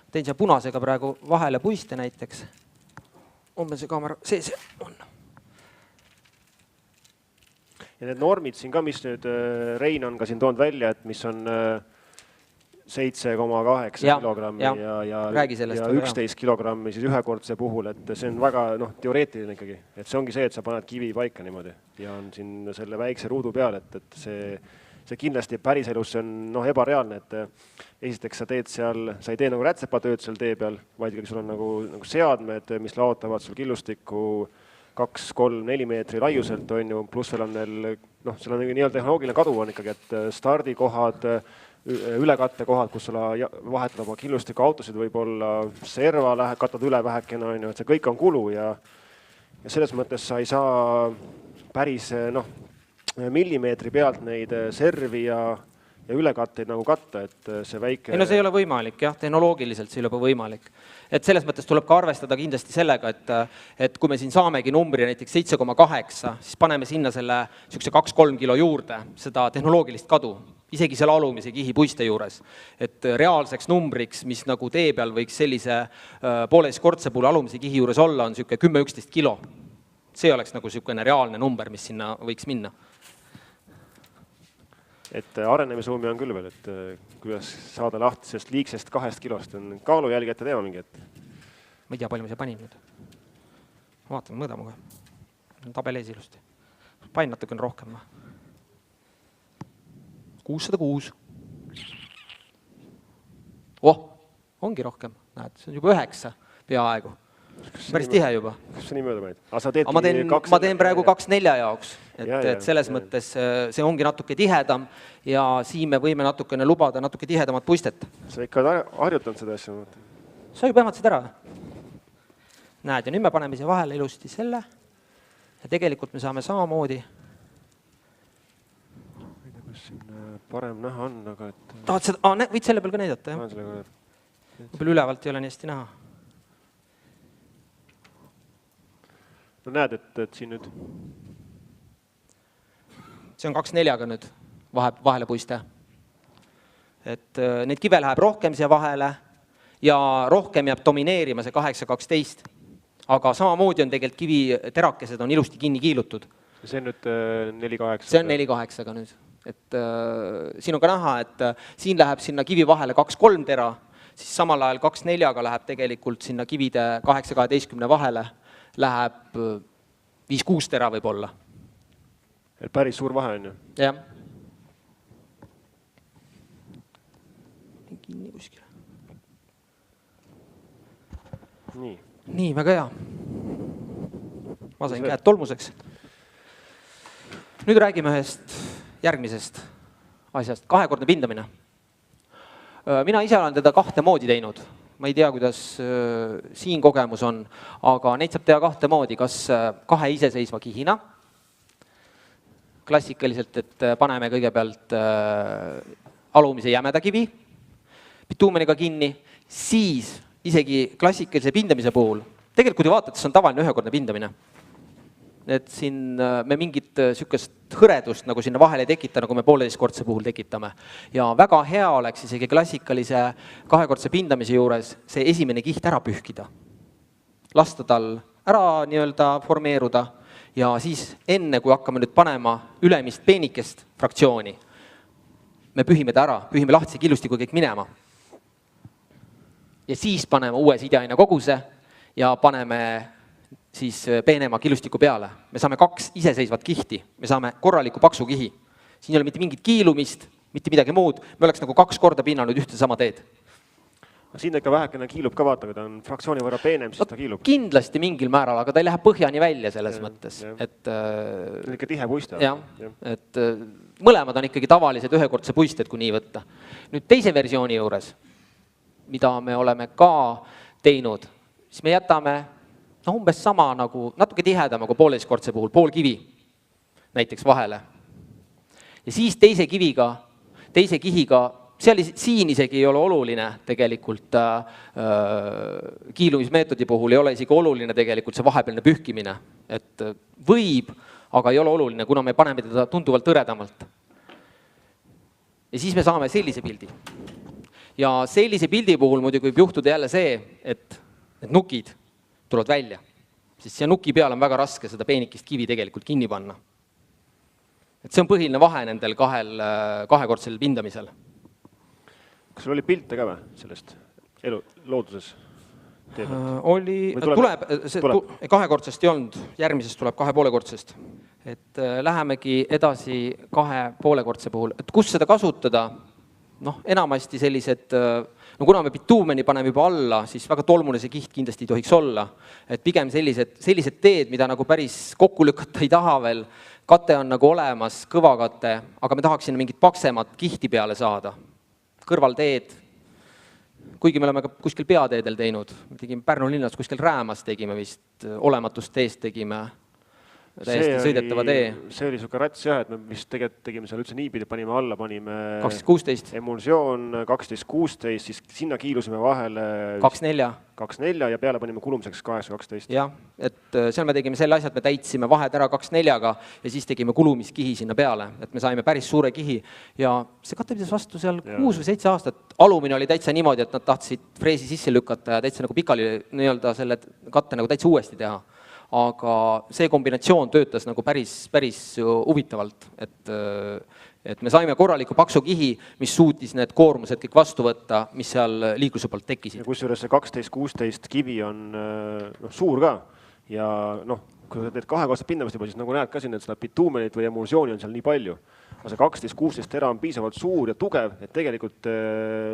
Tein siia punasega praegu vahele puiste näiteks. Umbes see kaamera sees on. Ja need normid siin ka, mis nüüd Rein on ka siin toonud välja, et mis on 7,8 kilogrammi ja 11 kilogrammi siis ühekordse puhul, et see on väga teoreetiline ikkagi. Et see ongi see, et sa paned kivi paika niimoodi ja on siin selle väikse ruudu peal, et see kindlasti päriselus on ebareaalne, et esiteks sa ei tee nagu rätsepatööd seal tee peal, vaid sul on nagu seadmed, mis laotavad sul killustikku 2, 3, 4 meetri laiuselt, pluss veel on seal on nii-öelda tehnoloogiline kadu on ikkagi, et stardikohad, ülekattekohad, kus sulla vahetada oma killustiku autosid võib-olla, serva katad üle vähekene, et see kõik on kulu ja selles mõttes sa ei saa päris millimeetri pealt neid servi ja ülekatteid nagu katta, et see väike... Ei, see ei ole võimalik, jah, tehnoloogiliselt see ei ole võimalik. Et selles mõttes tuleb ka arvestada kindlasti sellega, et kui me siin saamegi numbri näiteks 7,8, siis paneme sinna selle 2-3 kilo juurde, seda tehnoloogilist kadu, isegi selle alumise kihi puiste juures. Et reaalseks numbriks, mis nagu tee peal võiks sellise 1,5-kordse puhul alumise kihi juures olla, on 10-11 kilo. See oleks nagu reaalne number, mis sinna võiks minna. Et arenemisruumi on küll veel, et kuidas saada lahti sellest liigsest 2 kilost on kaalujälgijate teema mingi, et... Ma ei tea, palju ma siia panin nüüd. Vaatame, mõõdame kohe. Tabel ees ilusti. Panin natukene rohkem. 606. Ongi rohkem. Näed, see on juba 9 peaaegu. Päris tihe juba. Kas sa nii mööda panid? Ma teen praegu 2,4 jaoks. Et selles mõttes see ongi natuke tihedam ja siin me võime natukene lubada natuke tihedamat puistet. Sa ikka harjutanud seda asja? Sa juba ehmatasid ära. Näed, ja nüüd me paneme siia vahele ilusti selle ja tegelikult me saame samamoodi. Ma ei tea, kas siin parem näha on, aga et... Tahad seda? Võid selle peal ka näidata, jah? Võib-olla ülevalt ei ole nii hästi näha. No näed, et siin nüüd... See on 2,4-ga nüüd vahele puiste. Et neid kive läheb rohkem siia vahele ja rohkem jääb domineerima see 8,12. Aga samamoodi on tegelikult kivi terakesed on ilusti kinni kiilutud. See on nüüd 4,8. See on 4,8-ga nüüd. Et siin on ka näha, et siin läheb sinna kivi vahele 2-3 tera, siis samal ajal 2/4-ga läheb tegelikult sinna kivide 8-12 vahele, läheb 5-6 tera võib-olla. Päris suur vahe on ju. Jah. Kinni kuskile. Nii, väga hea. Ma sain käed tolmuseks. Nüüd räägime ühest järgmisest asjast. Kahekordne pindamine. Mina ise olen teda kahte moodi teinud. Ma ei tea, kuidas siin kogemus on, aga neid saab teha kahte moodi. Kas kahe iseseisva kihina, klassikaliselt, et paneme kõigepealt alumise jämeda kivi bituumeniga kinni, siis isegi klassikalise pindamise puhul, tegelikult ju vaatad, see on tavaline ühekordne pindamine. Et siin me mingit sükest hõredust nagu sinna vahele ei tekita, nagu me 1,5-kordse puhul tekitame. Ja väga hea oleks isegi klassikalise kahekordse pindamise juures see esimene kiht ära pühkida. Lasta tal ära nii-öelda formeeruda ja siis enne, kui hakkame nüüd panema ülemist peenikest fraktsiooni, me pühime ta ära, pühime lahtise killustiku kõik minema. Ja siis paneme uue sideaine koguse ja paneme siis peenema killustiku peale. Me saame 2 iseseisvat kihti, me saame korraliku paksu kihi. Siin ei ole mitte mingit kiilumist, mitte midagi muud, me oleks nagu 2 korda pinnanud ühte sama teed. Siin ikka vähekene kiilub ka, vaata, kui ta on fraktsiooni võrra peenem, siis ta kiilub. Kindlasti mingil määral, aga ta ei lähe põhjani välja selles mõttes. Et, ikka tihe puiste. Jah, et mõlemad on ikkagi tavalised ühekordse puisted, kui nii võtta. Nüüd teise versiooni juures, mida me oleme ka teinud, siis me jätame umbes sama nagu natuke tihedama kui 1,5-kordse puhul, pool kivi näiteks vahele. Ja siis teise kihiga, siin isegi ei ole oluline tegelikult kiilumismeetodi puhul ei ole isegi oluline tegelikult see vahepealne pühkimine. Et võib, aga ei ole oluline, kuna me paneme teda tunduvalt hõredamalt. Ja siis me saame sellise pildi. Ja sellise pildi puhul muidugi võib juhtuda jälle see, et need nukid tulevad välja. Sest see nuki peal on väga raske seda peenikist kivi tegelikult kinni panna. Et see on põhiline vahe nendel kahekordsel pindamisel. Kas sul oli pilte ka või sellest elu looduses? Kahekordsest ei olnud, järgmisest tuleb 2,5-kordsest. Et lähemegi edasi 2,5-kordse puhul. Et kus seda kasutada? Enamasti sellised, kuna me bituumeni paneme juba alla, siis väga tolmune see kiht kindlasti ei tohiks olla. Et pigem sellised teed, mida nagu päris kokku lükata ei taha veel, kate on nagu olemas, kõvakate, aga me tahaksime mingit paksemat kihti peale saada. Kõrvalteed, kuigi me oleme ka kuskil peateedel teinud, me tegime Pärnu linnas kuskil Räämas, tegime vist olematust teest, tegime täiesti sõidetava tee. See oli suke rats jah, et me vist tegelikult tegime seal üldse niipidi, panime alla, panime 12-16. Emulsioon 12-16, siis sinna kiilusime vahele 2-4 ja peale panime kulumiseks 8-12. Jah, et seal me tegime selle asja, et me täitsime vahed ära 2-4-ga ja siis tegime kulumiskihi sinna peale, et me saime päris suure kihi ja see kate pidas vastu seal 6 või 7 aastat. Alumine oli täitsa niimoodi, et nad tahtsid freesi sisse lükata ja täitsa nagu pikali nii-öelda selle katte nagu täitsa uuesti teha. Aga see kombinatsioon töötas nagu päris huvitavalt, et me saime korraliku paksu kihi, mis suutis need koormused kõik vastu võtta, mis seal liikluse poolt tekkisid. Ja kusjuures see 12-16 kivi on suur ka ja kui sa teed kahekordset pindamist juba, siis nagu näed ka siin, et seda bituumenit või emulsiooni on seal nii palju. Aga see 12-16 tera on piisavalt suur ja tugev, et tegelikult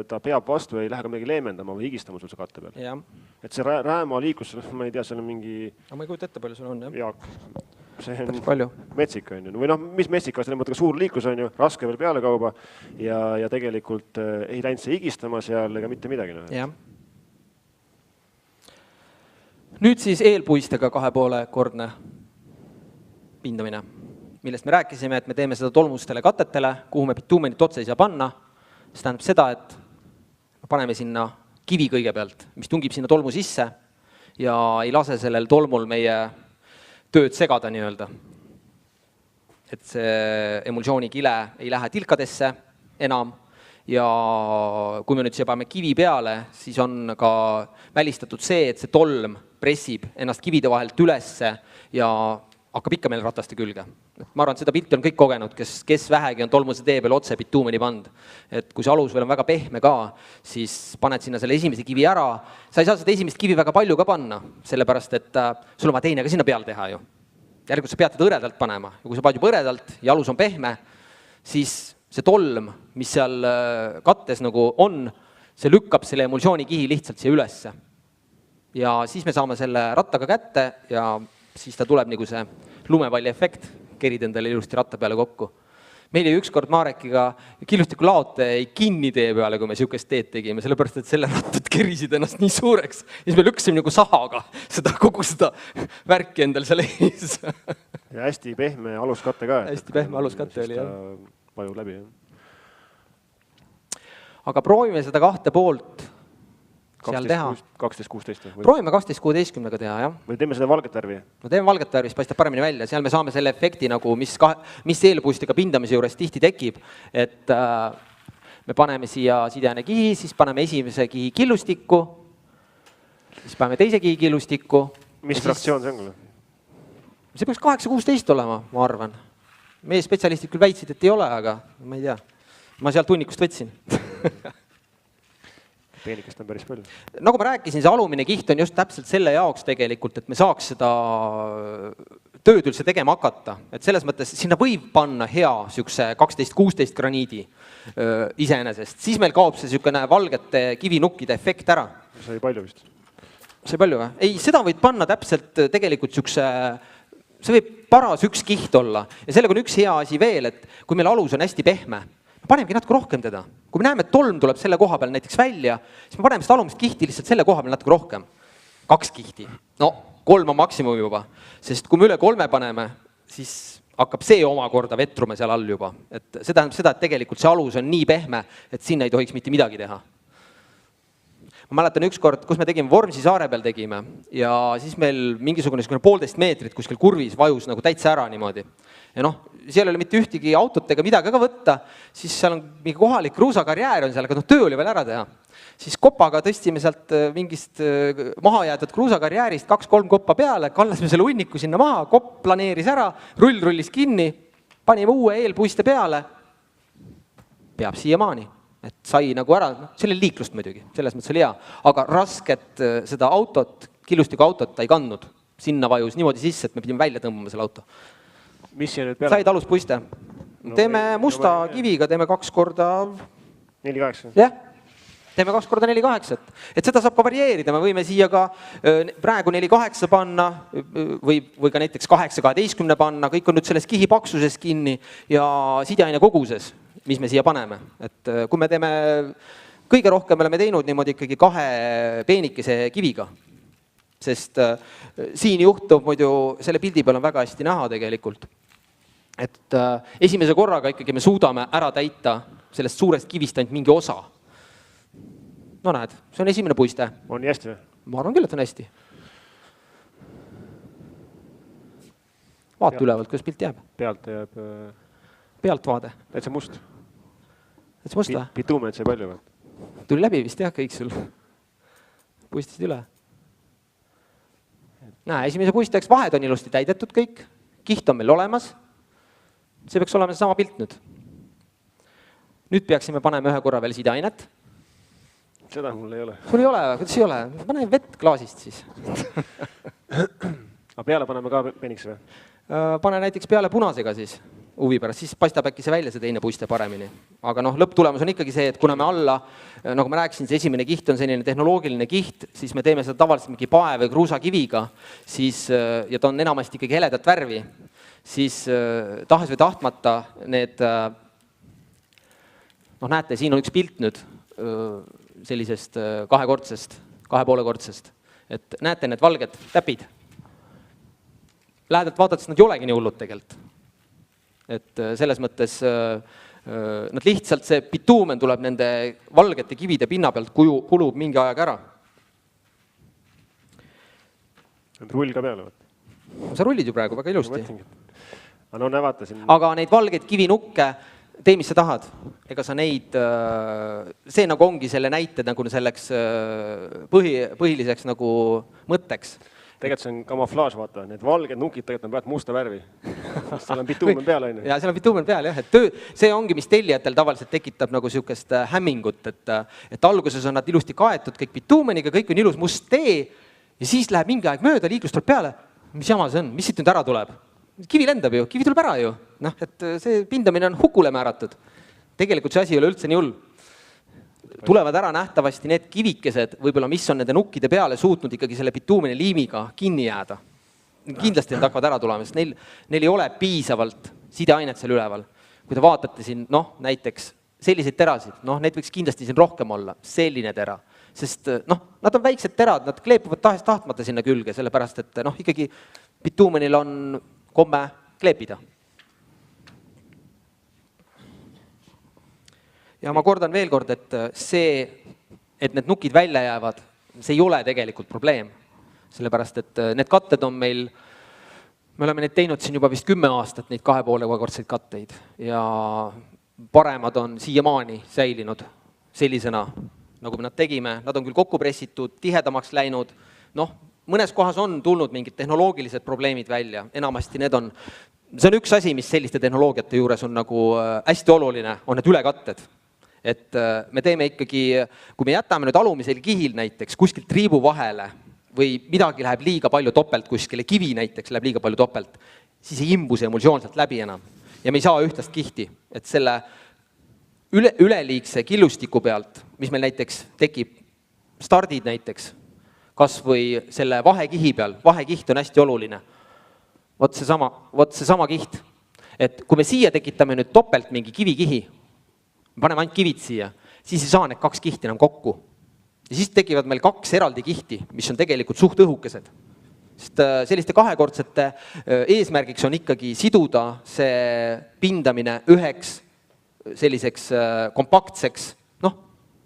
ta peab vastu ja ei lähe ka midagi leemendama või higistama sul see katte peal. Ja. Et see rääma liiklus, ma ei tea, seal on mingi... Aga ma ei kujuta ette, palju sul on, jah? Jaak, see on palju. Metsik on ju. Või mis metsik, selle mõttega suur liiklus on ju, raske veel peale kauba ja tegelikult ei läinud see higistama seal ega mitte midagi. Jah. Nüüd siis eelpuistega 2,5-kordne pindamine, millest me rääkisime, et me teeme seda tolmustele katetele, kuhu me bituumenit otse ei saa panna. See tähendab seda, et paneme sinna kivi kõigepealt, mis tungib sinna tolmu sisse ja ei lase sellel tolmul meie tööd segada nii-öelda. Et see emulsiooni kile ei lähe tilkadesse enam ja kui me nüüd siia paneme kivi peale, siis on ka välistatud see, et see tolm pressib ennast kivide vahelt ülesse ja hakkab ikka meil rataste külge. Ma arvan, et seda pilti on kõik kogenud, kes vähegi on tolmuse tee peal otse bituumeni pand. Et kui see alus veel on väga pehme ka, siis paned sinna selle esimese kivi ära. Sa ei saa seda esimest kivi väga palju ka panna, sellepärast et sul on vaja teine ka sinna peal teha ju. Järelikult sa pead teda õredalt panema. Ja kui sa paned juba õredalt ja alus on pehme, siis see tolm, mis seal kattes nagu on, see lükkab selle emulsioonikihi lihtsalt siia ülesse. Ja siis me saame selle rattaga kätte ja siis ta tuleb nagu see lumepalli efekt, kerid endale ilusti ratta peale kokku. Meil oli ükskord Marekiga killustiku laote kinni tee peale, kui me sihukest teed tegime, sellepärast, et selle rattad kerisid ennast nii suureks. Ja siis me lükkasime nagu sahaga kogu seda värki endal seal ees. Ja hästi pehme aluskatte ka. Hästi pehme aluskatte oli, jah. Vaju läbi, jah. Aga proovime seda kahte poolt seal teha. 12-16. Proovime 12-16-ga teha, jah. Või teeme seda valget värvi? No teeme valget värvi, siis paistab paremini välja. Seal me saame selle efekti, nagu, mis eelpuistiga pindamise juures tihti tekib. Et me paneme siia sideane kihi, siis paneme esimese kihi killustikku, siis paneme teise kihi killustikku. Mis fraktsioon see on? See peaks 8-16 olema, ma arvan. Meie spetsialistid küll väitsid, et ei ole, aga ma ei tea. Ma sealt hunnikust võtsin. Peenikest on päris palju. Nagu ma rääkisin, see alumine kiht on just täpselt selle jaoks tegelikult, et me saaks seda tööd üldse tegema hakata. Et selles mõttes sinna võib panna hea 12-16 graniidi iseenesest. Siis meil kaob see valgete kivinukkide efekt ära. See oli palju vist. See palju või? Ei, seda võid panna täpselt tegelikult see võib paras üks kiht olla. Ja sellega on üks hea asi veel, et kui meil alus on hästi pehme, panemegi natuke rohkem teda. Kui me näeme, et tolm tuleb selle koha peal näiteks välja, siis me paneme seda alumist kihti lihtsalt selle koha peal natuke rohkem. 2 kihti. No, 3 on maksimum juba. Sest kui me üle 3 paneme, siis hakkab see omakorda vetrume seal all juba. Et see tähendab seda, et tegelikult see alus on nii pehme, et sinna ei tohiks mitte midagi teha. Ma mäletan ükskord, kus me tegime Vormsi saare peal tegime ja siis meil mingisugune 1,5 meetrit kuskil kurvis vajus nagu täitsa ära niimoodi. Ja noh, seal oli mitte ühtegi autot ega midagi ka võtta, siis seal on mingi kohalik kruusakarjäär on seal, aga töö oli veel ära teha. Siis kopaga tõstsime sealt mingist maha jäetud kruusakarjäärist 2-3 koppa peale, kallasime selle hunniku sinna maha, kopp planeeris ära, rull rullis kinni, panime uue eelpuiste peale, peab siiamaani. Et sai nagu ära, selle liiklust muidugi, selles mõttes oli hea, aga rasket seda autot, killustiku autot ta ei kandnud. Sinna vajus niimoodi sisse, et me pidime välja tõmbama selle auto. Mis siia nüüd peale? Said aluspuiste. Teeme musta kiviga, teeme 2 korda 4-8. Jah, teeme 2 korda 4-8. Et seda saab ka varieerida, me võime siia ka praegu 4-8 panna või ka näiteks 8-12 panna, kõik on nüüd selles kihi paksuses kinni ja sideaine koguses, mis me siia paneme. Et kui me teeme, kõige rohkem me oleme teinud niimoodi ikkagi 2 peenikese kiviga. Sest siin juhtub muidu, selle pildi peal on väga hästi näha tegelikult. Et esimese korraga ikkagi me suudame ära täita sellest suurest kivist ainult mingi osa. No näed, see on esimene puiste. On nii hästi või? Ma arvan küll, et on hästi. Vaata ülevalt, kuidas pilt jääb. Pealt jääb... Pealtvaade. Täitsa must. Täitsa must või? Bituumet sai palju või? Tuli läbi vist jah kõik sul. Puistasid üle. Näe, esimese puisteks vahed on ilusti täidetud kõik. Kiht on meil olemas. See peaks olema sama pilt nüüd. Nüüd peaksime panema ühe korra veel sideainet. Seda mul ei ole. Sul ei ole, kuidas ei ole? Pane vett klaasist siis. Aga peale paneme ka peniks või? Pane näiteks peale punasega siis huvi pärast, siis paistab äkki see välja see teine puiste paremini. Aga noh, lõpptulemus on ikkagi see, et kuna me alla, nagu ma rääkisin, see esimene kiht on selline tehnoloogiline kiht, siis me teeme seda tavaliselt mingi pae või kruusakiviga, siis, ja ta on enamasti ikkagi heledat värvi, siis tahes või tahtmata need, noh näete, siin on üks pilt nüüd sellisest 2-kordsest, 2,5-kordsest, et näete need valged täpid. Lähedalt vaadates nad ei olegi nii hullud tegelikult. Et selles mõttes nad lihtsalt see bituumen tuleb nende valgete kivide pinna pealt, kulub mingi ajaga ära. Rull ka peale? Sa rullid ju praegu väga ilusti. Aga neid valgeid kivinukke, tee mis sa tahad. Ega sa neid, see nagu ongi selle näite nagu selleks põhiliseks nagu mõtteks. Tegelikult see on kamuflaaž, vaata, need valged nukid tegelikult on pealt musta värvi. Seal on bituumen peal, on ju. Ja seal on bituumen peal, jah, et see ongi, mis tellijatel tavaliselt tekitab nagu sihukest hämmingut, et alguses on nad ilusti kaetud kõik bituumeniga, kõik on ilus must tee ja siis läheb mingi aeg mööda, liiklus tuleb peale. Mis jama see on? Mis siit nüüd ära tuleb? Kivi lendab ju, kivi tuleb ära ju. Noh, et see pindamine on hukule määratud. Tegelikult see asi ei ole üldse nii hull. Tulevad ära nähtavasti need kivikesed, võib-olla mis on nende nukkide peale suutnud ikkagi selle bituumeni liimiga kinni jääda. Kindlasti nad hakkavad ära tulema, sest neil ei ole piisavalt sideainet seal üleval. Kui te vaatate siin, näiteks selliseid terasid, neid võiks kindlasti siin rohkem olla, selline tera. Sest nad on väiksed terad, nad kleepuvad tahtmata sinna külge, sellepärast et ikkagi bituumenil on komme kleepida. Ja ma kordan veel kord, et see, et need nukid välja jäävad, see ei ole tegelikult probleem. Sellepärast, et need katted on meil, me oleme neid teinud siin juba vist 10 aastat, neid 2,5-kordseid katteid. Ja paremad on siiamaani säilinud sellisena, nagu me nad tegime. Nad on küll kokku pressitud, tihedamaks läinud. Mõnes kohas on tulnud mingid tehnoloogilised probleemid välja. Enamasti see on üks asi, mis selliste tehnoloogiate juures on nagu hästi oluline, on need ülekatted. Et me teeme ikkagi, kui me jätame nüüd alumisel kihil näiteks kuskilt triibu vahele või midagi läheb liiga palju topelt kuskile, kivi näiteks läheb liiga palju topelt, siis ei imbu see emulsioonselt läbi enam. Ja me ei saa ühtlast kihti. Et selle üleliigse killustiku pealt, mis meil näiteks tekib, stardid näiteks, kas või selle vahekihi peal, vahekiht on hästi oluline. Vot see sama kiht. Et kui me siia tekitame nüüd topelt mingi kivikihi, me paneme ainult kivid siia, siis ei saa need 2 kihti enam kokku. Ja siis tekivad meil 2 eraldi kihti, mis on tegelikult suht õhukesed. Sest selliste 2-kordsete eesmärgiks on ikkagi siduda see pindamine üheks selliseks kompaktseks,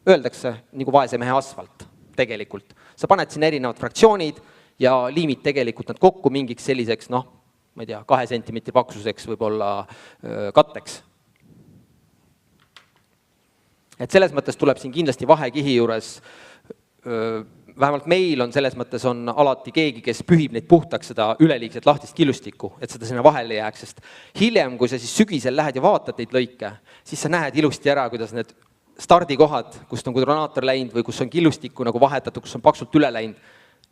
öeldakse nagu vaese mehe asfalt tegelikult. Sa paned siin erinevad fraktsioonid ja liimid tegelikult nad kokku mingiks selliseks, ma ei tea, 2 sentimeetri paksuseks võib-olla katteks. Et selles mõttes tuleb siin kindlasti vahekihi juures, vähemalt meil on selles mõttes on alati keegi, kes pühib neid puhtaks seda üleliigset lahtist killustikku, et seda sinna vahele jääks, sest hiljem, kui sa siis sügisel lähed ja vaatad neid lõike, siis sa näed ilusti ära, kuidas need stardikohad, kust on kudronaator läinud või kus on killustikku nagu vahetatud, kus on paksult üle läinud,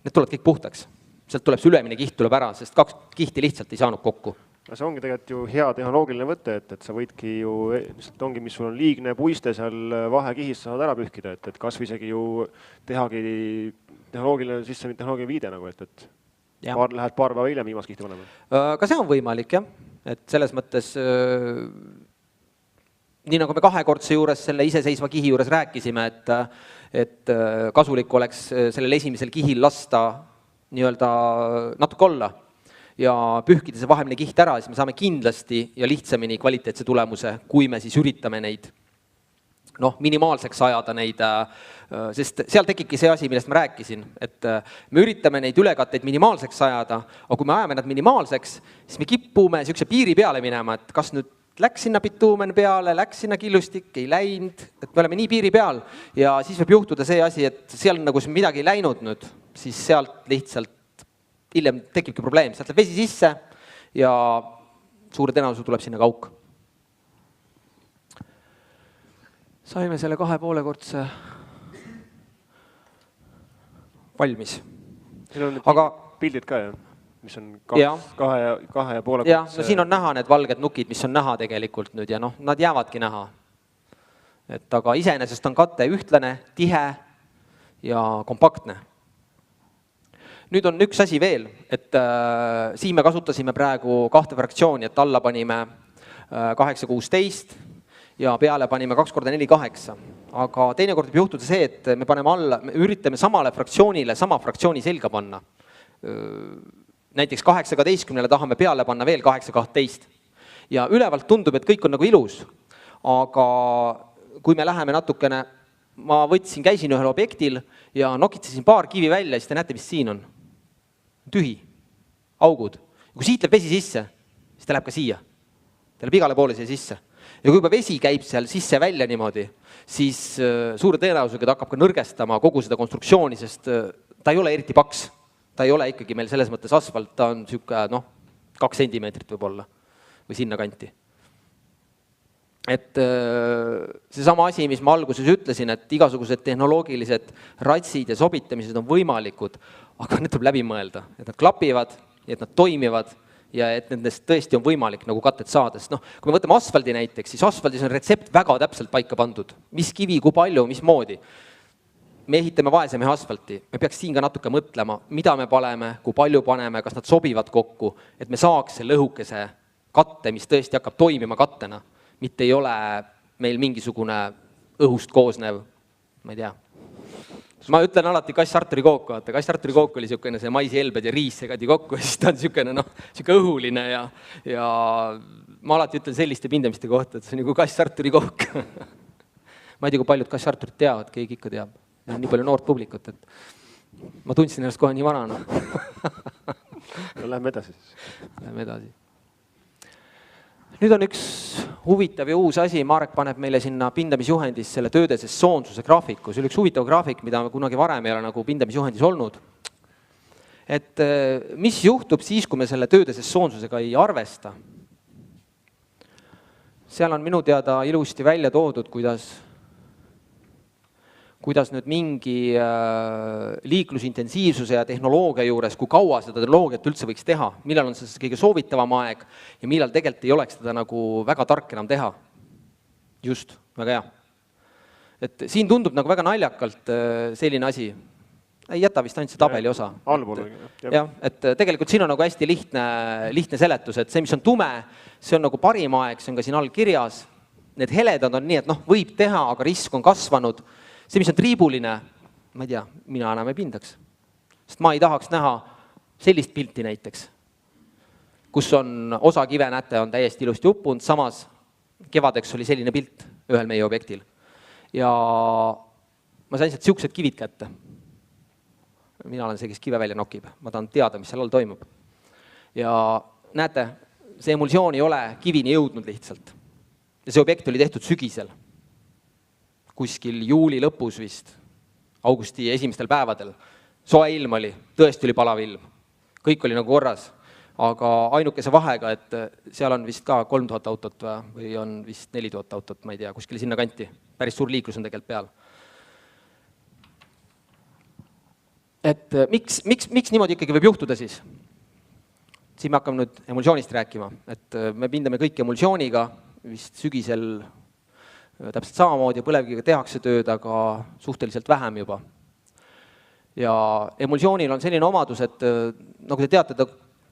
need tulevad kõik puhtaks. Sealt tuleb see ülemine kiht tuleb ära, sest 2 kihti lihtsalt ei saanud kokku. See ongi tegelikult ju hea tehnoloogiline võte, et sa võidki ju, ongi, mis sul on liigne puiste seal vahekihis, saad ära pühkida, et kas või isegi ju tehagi tehnoloogiline viide, nagu, et lähed paar päeva hiljem viimast kihti panema. Ka see on võimalik, jah. Et selles mõttes, nii nagu me 2-kordse juures selle iseseisva kihi juures rääkisime, et kasulik oleks sellel esimesel kihil lasta nii-öelda natuke olla ja pühkida see vaheline kiht ära, siis me saame kindlasti ja lihtsamini kvaliteetse tulemuse, kui me siis üritame neid minimaalseks ajada neid, sest seal tekibki see asi, millest ma rääkisin, et me üritame neid ülekatteid minimaalseks ajada, aga kui me ajame nad minimaalseks, siis me kipume sihukese piiri peale minema, et kas nüüd läks sinna bituumen peale, läks sinna killustik, ei läinud, et me oleme nii piiri peal ja siis võib juhtuda see asi, et seal nagu midagi ei läinud nüüd, siis sealt lihtsalt hiljem tekibki probleem, sealt läheb vesi sisse ja suure tõenäosusega tuleb sinna kauk. Saime selle 2,5-kordse valmis. Siin on aga pildid ka, mis on 2,5-kordse. Ja, siin on näha need valged nukid, mis on näha tegelikult nüüd ja nad jäävadki näha. Et aga iseenesest on katte ühtlane, tihe ja kompaktne. Nüüd on üks asi veel, et siin me kasutasime praegu 2 fraktsiooni, et alla panime 8,16 ja peale panime 2x4,8. Aga teinekord võib juhtuda see, et me paneme alla, me üritame samale fraktsioonile sama fraktsiooni selga panna. Näiteks 8,12 tahame peale panna veel 8,12. Ja ülevalt tundub, et kõik on nagu ilus. Aga kui me läheme natukene, ma käisin ühel objektil ja nokitsesin paar kivi välja, siis te näete, mis siin on. Tühi, augud. Kui siit läheb vesi sisse, siis ta läheb ka siia. Ta läheb igale poole siia sisse. Ja kui juba vesi käib seal sisse välja niimoodi, siis suure tõenäosusega ta hakkab ka nõrgestama kogu seda konstruktsiooni, sest ta ei ole eriti paks. Ta ei ole ikkagi meil selles mõttes asfalt, ta on siuke, 2 sentimeetrit võib-olla või sinna kanti. Et see sama asi, mis ma alguses ütlesin, et igasugused tehnoloogilised ratsid ja sobitamised on võimalikud, aga need tuleb läbi mõelda, et nad klapivad ja et nad toimivad ja et nendest tõesti on võimalik nagu katet saada. Sest kui me võtame asfaldi näiteks, siis asfaldis on retsept väga täpselt paika pandud. Mis kivi, kui palju, mismoodi. Me ehitame vaesemehe asfalti. Me peaks siin ka natuke mõtlema, mida me paneme, kui palju paneme, kas nad sobivad kokku, et me saaks selle õhukese katte, mis tõesti hakkab toimima kattena. Mitte ei ole meil mingisugune õhust koosnev, ma ei tea. Ma ütlen alati kass-Arturi kook, vaata. Kass-Arturi kook oli niisugune see maisihelbed ja riis segadi kokku ja siis ta on niisugune õhuline ja ma alati ütlen selliste pindamiste kohta, et see on nagu kass-Arturi kook. Ma ei tea, kui paljud kass-Arturit teavad, keegi ikka teab. Ja nii palju noort publikut, et ma tundsin ennast kohe nii vanana. Lähme edasi siis. Lähme edasi. Nüüd on üks huvitav ja uus asi, Marek paneb meile sinna pindamisjuhendis selle tööde sesoonsuse graafiku. See oli üks huvitav graafik, mida kunagi varem ei ole nagu pindamisjuhendis olnud. Et mis juhtub siis, kui me selle tööde sesoonsusega ei arvesta? Seal on minu teada ilusti välja toodud, kuidas nüüd mingi liiklusintensiivsuse ja tehnoloogia juures, kui kaua seda tehnoloogiat üldse võiks teha, millal on see kõige soovitavam aeg ja millal tegelikult ei oleks seda nagu väga tark enam teha. Just, väga hea. Et siin tundub nagu väga naljakalt selline asi. Ei jäta vist ainult see tabeli osa. Jah, et tegelikult siin on nagu hästi lihtne seletus, et see, mis on tume, see on nagu parim aeg, see on ka siin all kirjas. Need heledad on nii, et võib teha, aga risk on kasvanud. See, mis on triibuline, ma ei tea, mina enam ei pindaks. Sest ma ei tahaks näha sellist pilti näiteks, kus on osa kive, näete, on täiesti ilusti uppunud, samas kevadeks oli selline pilt ühel meie objektil. Ja ma sain sealt siuksed kivid kätte. Mina olen see, kes kive välja nokib. Ma tahan teada, mis seal all toimub. Ja näete, see emulsioon ei ole kivini jõudnud lihtsalt. Ja see objekt oli tehtud sügisel. Kuskil juuli lõpus vist, augusti esimestel päevadel. Soe ilm oli, tõesti oli palav ilm. Kõik oli nagu korras, aga ainukese vahega, et seal on vist ka 3000 autot või on vist 4000 autot, ma ei tea, kuskil sinna kanti. Päris suur liiklus on tegelikult peal. Et miks niimoodi ikkagi võib juhtuda siis? Siin me hakkame nüüd emulsioonist rääkima, et me pindame kõik emulsiooniga, vist sügisel täpselt samamoodi ja põlevkiviga tehakse tööd, aga suhteliselt vähem juba. Ja emulsioonil on selline omadus, et nagu te teate, ta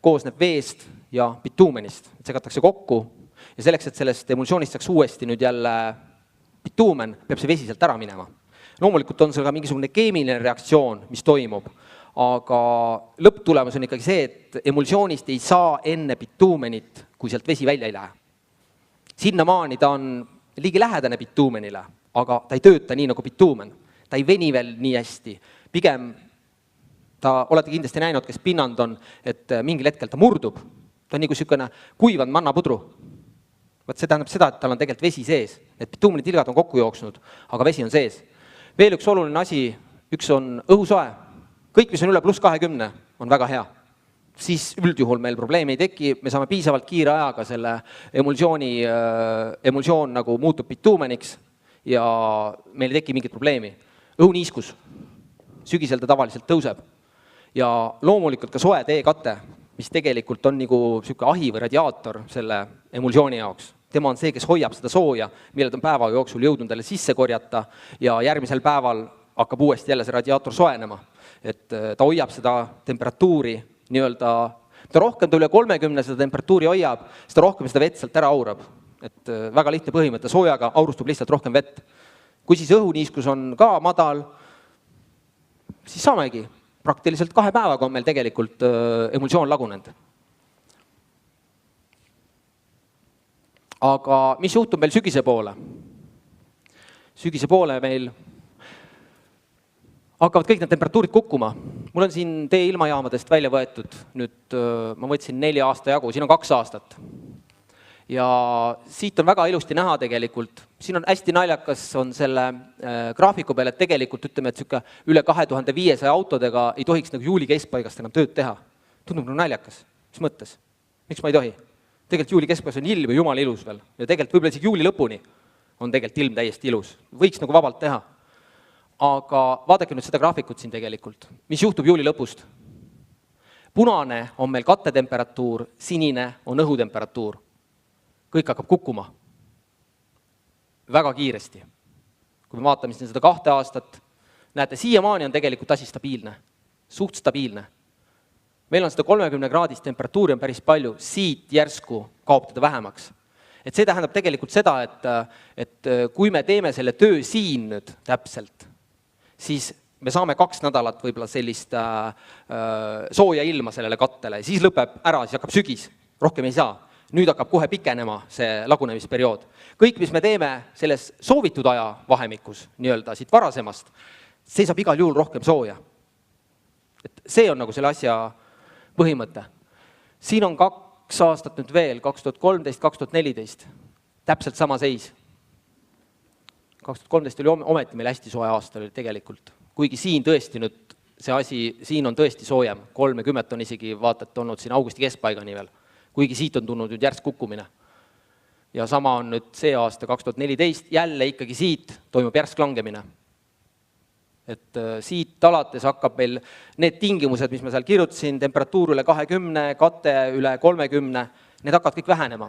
koosneb veest ja bituumenist. Et segatakse kokku ja selleks, et sellest emulsioonist saaks uuesti nüüd jälle bituumen, peab see vesi sealt ära minema. Loomulikult on seal ka mingisugune keemiline reaktsioon, mis toimub, aga lõpptulemus on ikkagi see, et emulsioonist ei saa enne bituumenit, kui sealt vesi välja ei lähe. Sinnamaani ta on liigi lähedane bituumenile, aga ta ei tööta nii nagu bituumen. Ta ei veni veel nii hästi. Pigem ta olete kindlasti näinud, kes pinnand on, et mingil hetkel ta murdub. Ta on nagu niisugune kuivanud mannapudru. See tähendab seda, et tal on tegelikult vesi sees. Need bituumeni tilgad on kokku jooksnud, aga vesi on sees. Veel üks oluline asi, üks on õhusoe. Kõik, mis on üle +20, on väga hea. Siis üldjuhul meil probleemi ei teki, me saame piisavalt kiire ajaga selle emulsioon nagu muutub bituumeniks ja meil ei teki mingit probleemi. Õhuniiskus, sügisel ta tavaliselt tõuseb ja loomulikult ka soe teekate, mis tegelikult on nagu siuke ahi või radiaator selle emulsiooni jaoks. Tema on see, kes hoiab seda sooja, mille ta on päeva jooksul jõudnud talle sisse korjata ja järgmisel päeval hakkab uuesti jälle see radiaator soenema. Et ta hoiab seda temperatuuri nii-öelda, mida rohkem ta üle 30 seda temperatuuri hoiab, seda rohkem seda vett sealt ära aurab. Et väga lihtne põhimõte, soojaga aurustub lihtsalt rohkem vett. Kui siis õhuniiskus on ka madal, siis saamegi. Praktiliselt 2 päevaga on meil tegelikult emulsioon lagunenud. Aga mis juhtub meil sügise poole? Sügise poole meil hakkavad kõik need temperatuurid kukkuma. Mul on siin tee ilmajaamadest välja võetud. Nüüd ma võtsin 4 aasta jagu, siin on 2 aastat. Ja siit on väga ilusti näha tegelikult, siin on hästi naljakas on selle graafiku peal, et tegelikult ütleme, et süke üle 2500 autodega ei tohiks nagu juuli keskpaigast enam tööd teha. Tundub nagu naljakas. Mis mõttes? Miks ma ei tohi? Tegelikult juuli keskpaigas on ilm ja jumala ilus veel. Ja tegelikult võib-olla isegi juuli lõpuni on tegelikult ilm täiesti ilus. Võiks nagu vabalt teha. Aga vaadake nüüd seda graafikut siin tegelikult. Mis juhtub juuli lõpust? Punane on meil kattetemperatuur, sinine on õhutemperatuur. Kõik hakkab kukkuma väga kiiresti. Kui me vaatame seda 2 aastat, näete, siiamaani on tegelikult asi stabiilne, suht stabiilne. Meil on seda 30 kraadist temperatuuri on päris palju, siit järsku kaob teda vähemaks. Et see tähendab tegelikult seda, et kui me teeme selle töö siin nüüd täpselt, siis me saame 2 nädalat võib-olla sellist sooja ilma sellele kattele, siis lõpeb ära, siis hakkab sügis, rohkem ei saa. Nüüd hakkab kohe pikenema see lagunemisperiood. Kõik, mis me teeme selles soovitud aja vahemikus, nii-öelda siit varasemast, see saab igal juhul rohkem sooja. Et see on nagu selle asja põhimõte. Siin on 2 aastat nüüd veel, 2013-2014, täpselt sama seis. 2013 oli ometi meil hästi soe aasta oli tegelikult. Kuigi siin tõesti nüüd see asi, siin on tõesti soojem. 30 on isegi vaatat olnud siin augusti keskpaigani veel. Kuigi siit on tulnud nüüd järsk kukkumine. Ja sama on nüüd see aasta 2014, jälle ikkagi siit toimub järsk langemine. Et siit alates hakkab meil need tingimused, mis ma seal kirjutasin, temperatuur üle 20, kate üle 30, need hakkavad kõik vähenema.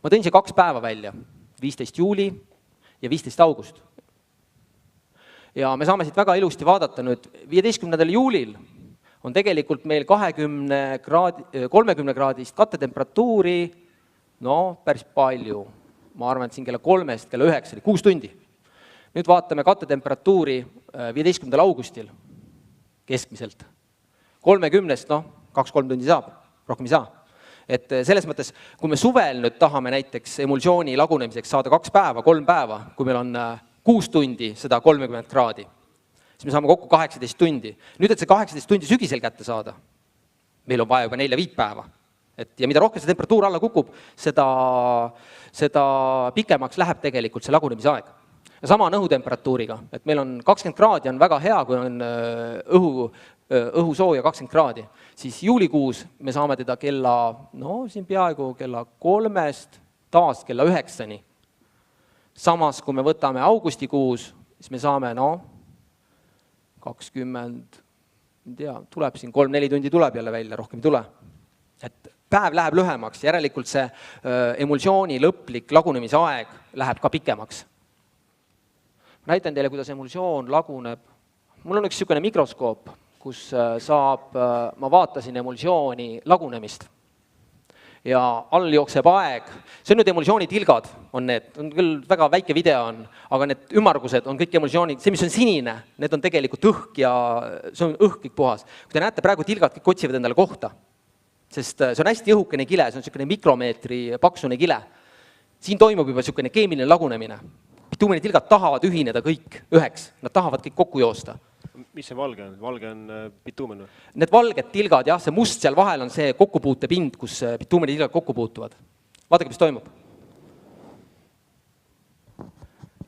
Ma tõin see 2 päeva välja, 15 juuli ja 15 august. Ja me saame siit väga ilusti vaadata nüüd 15. juulil, on tegelikult meil 30 kraadist kattetemperatuuri, no päris palju. Ma arvan, et siin kella 3-st, kella 9 oli 6 tundi. Nüüd vaatame kattetemperatuuri 15. augustil keskmiselt. 30-st, 2-3 tundi saab, rohkem ei saa. Et selles mõttes, kui me suvel nüüd tahame näiteks emulsiooni lagunemiseks saada 2 päeva, 3 päeva, kui meil on 6 tundi seda 30 kraadi, siis me saame kokku 18 tundi. Nüüd, et see 18 tundi sügisel kätte saada, meil on vaja juba 4-5 päeva. Ja mida rohkem see temperatuur alla kukub, seda pikemaks läheb tegelikult see lagunemise aeg. Ja sama on õhutemperatuuriga, et meil on 20 kraadi on väga hea, kui on õhu sooja 20 kraadi. Siis juulikuus me saame teda kella, siin peaaegu kella 3-st taas kella 9-ni. Samas, kui me võtame augustikuus, siis me saame, 20, tuleb siin 3-4 tundi tuleb jälle välja, rohkem ei tule. Et päev läheb lühemaks, järelikult see emulsiooni lõplik lagunemise aeg läheb ka pikemaks. Ma näitan teile, kuidas emulsioon laguneb. Mul on üks niisugune mikroskoop, kus ma vaatasin emulsiooni lagunemist. Ja all jookseb aeg. See on nüüd emulsiooni tilgad, on need, on küll väga väike video on, aga need ümmargused on kõik emulsioonid, see, mis on sinine, need on tegelikult õhk ja see on õhk kõik puhas. Kui te näete, praegu tilgad kõik otsivad endale kohta, sest see on hästi õhukene kile, see on niisugune mikromeetri paksune kile. Siin toimub juba niisugune keemiline lagunemine. Bituumeni tilgad tahavad ühineda kõik üheks, nad tahavad kõik kokku joosta. Mis see valge on? Valge on bituumen või? Need valged tilgad, jah, see must seal vahel on see kokkupuutepind, kus bituumeni tilgad kokku puutuvad. Vaadake, mis toimub.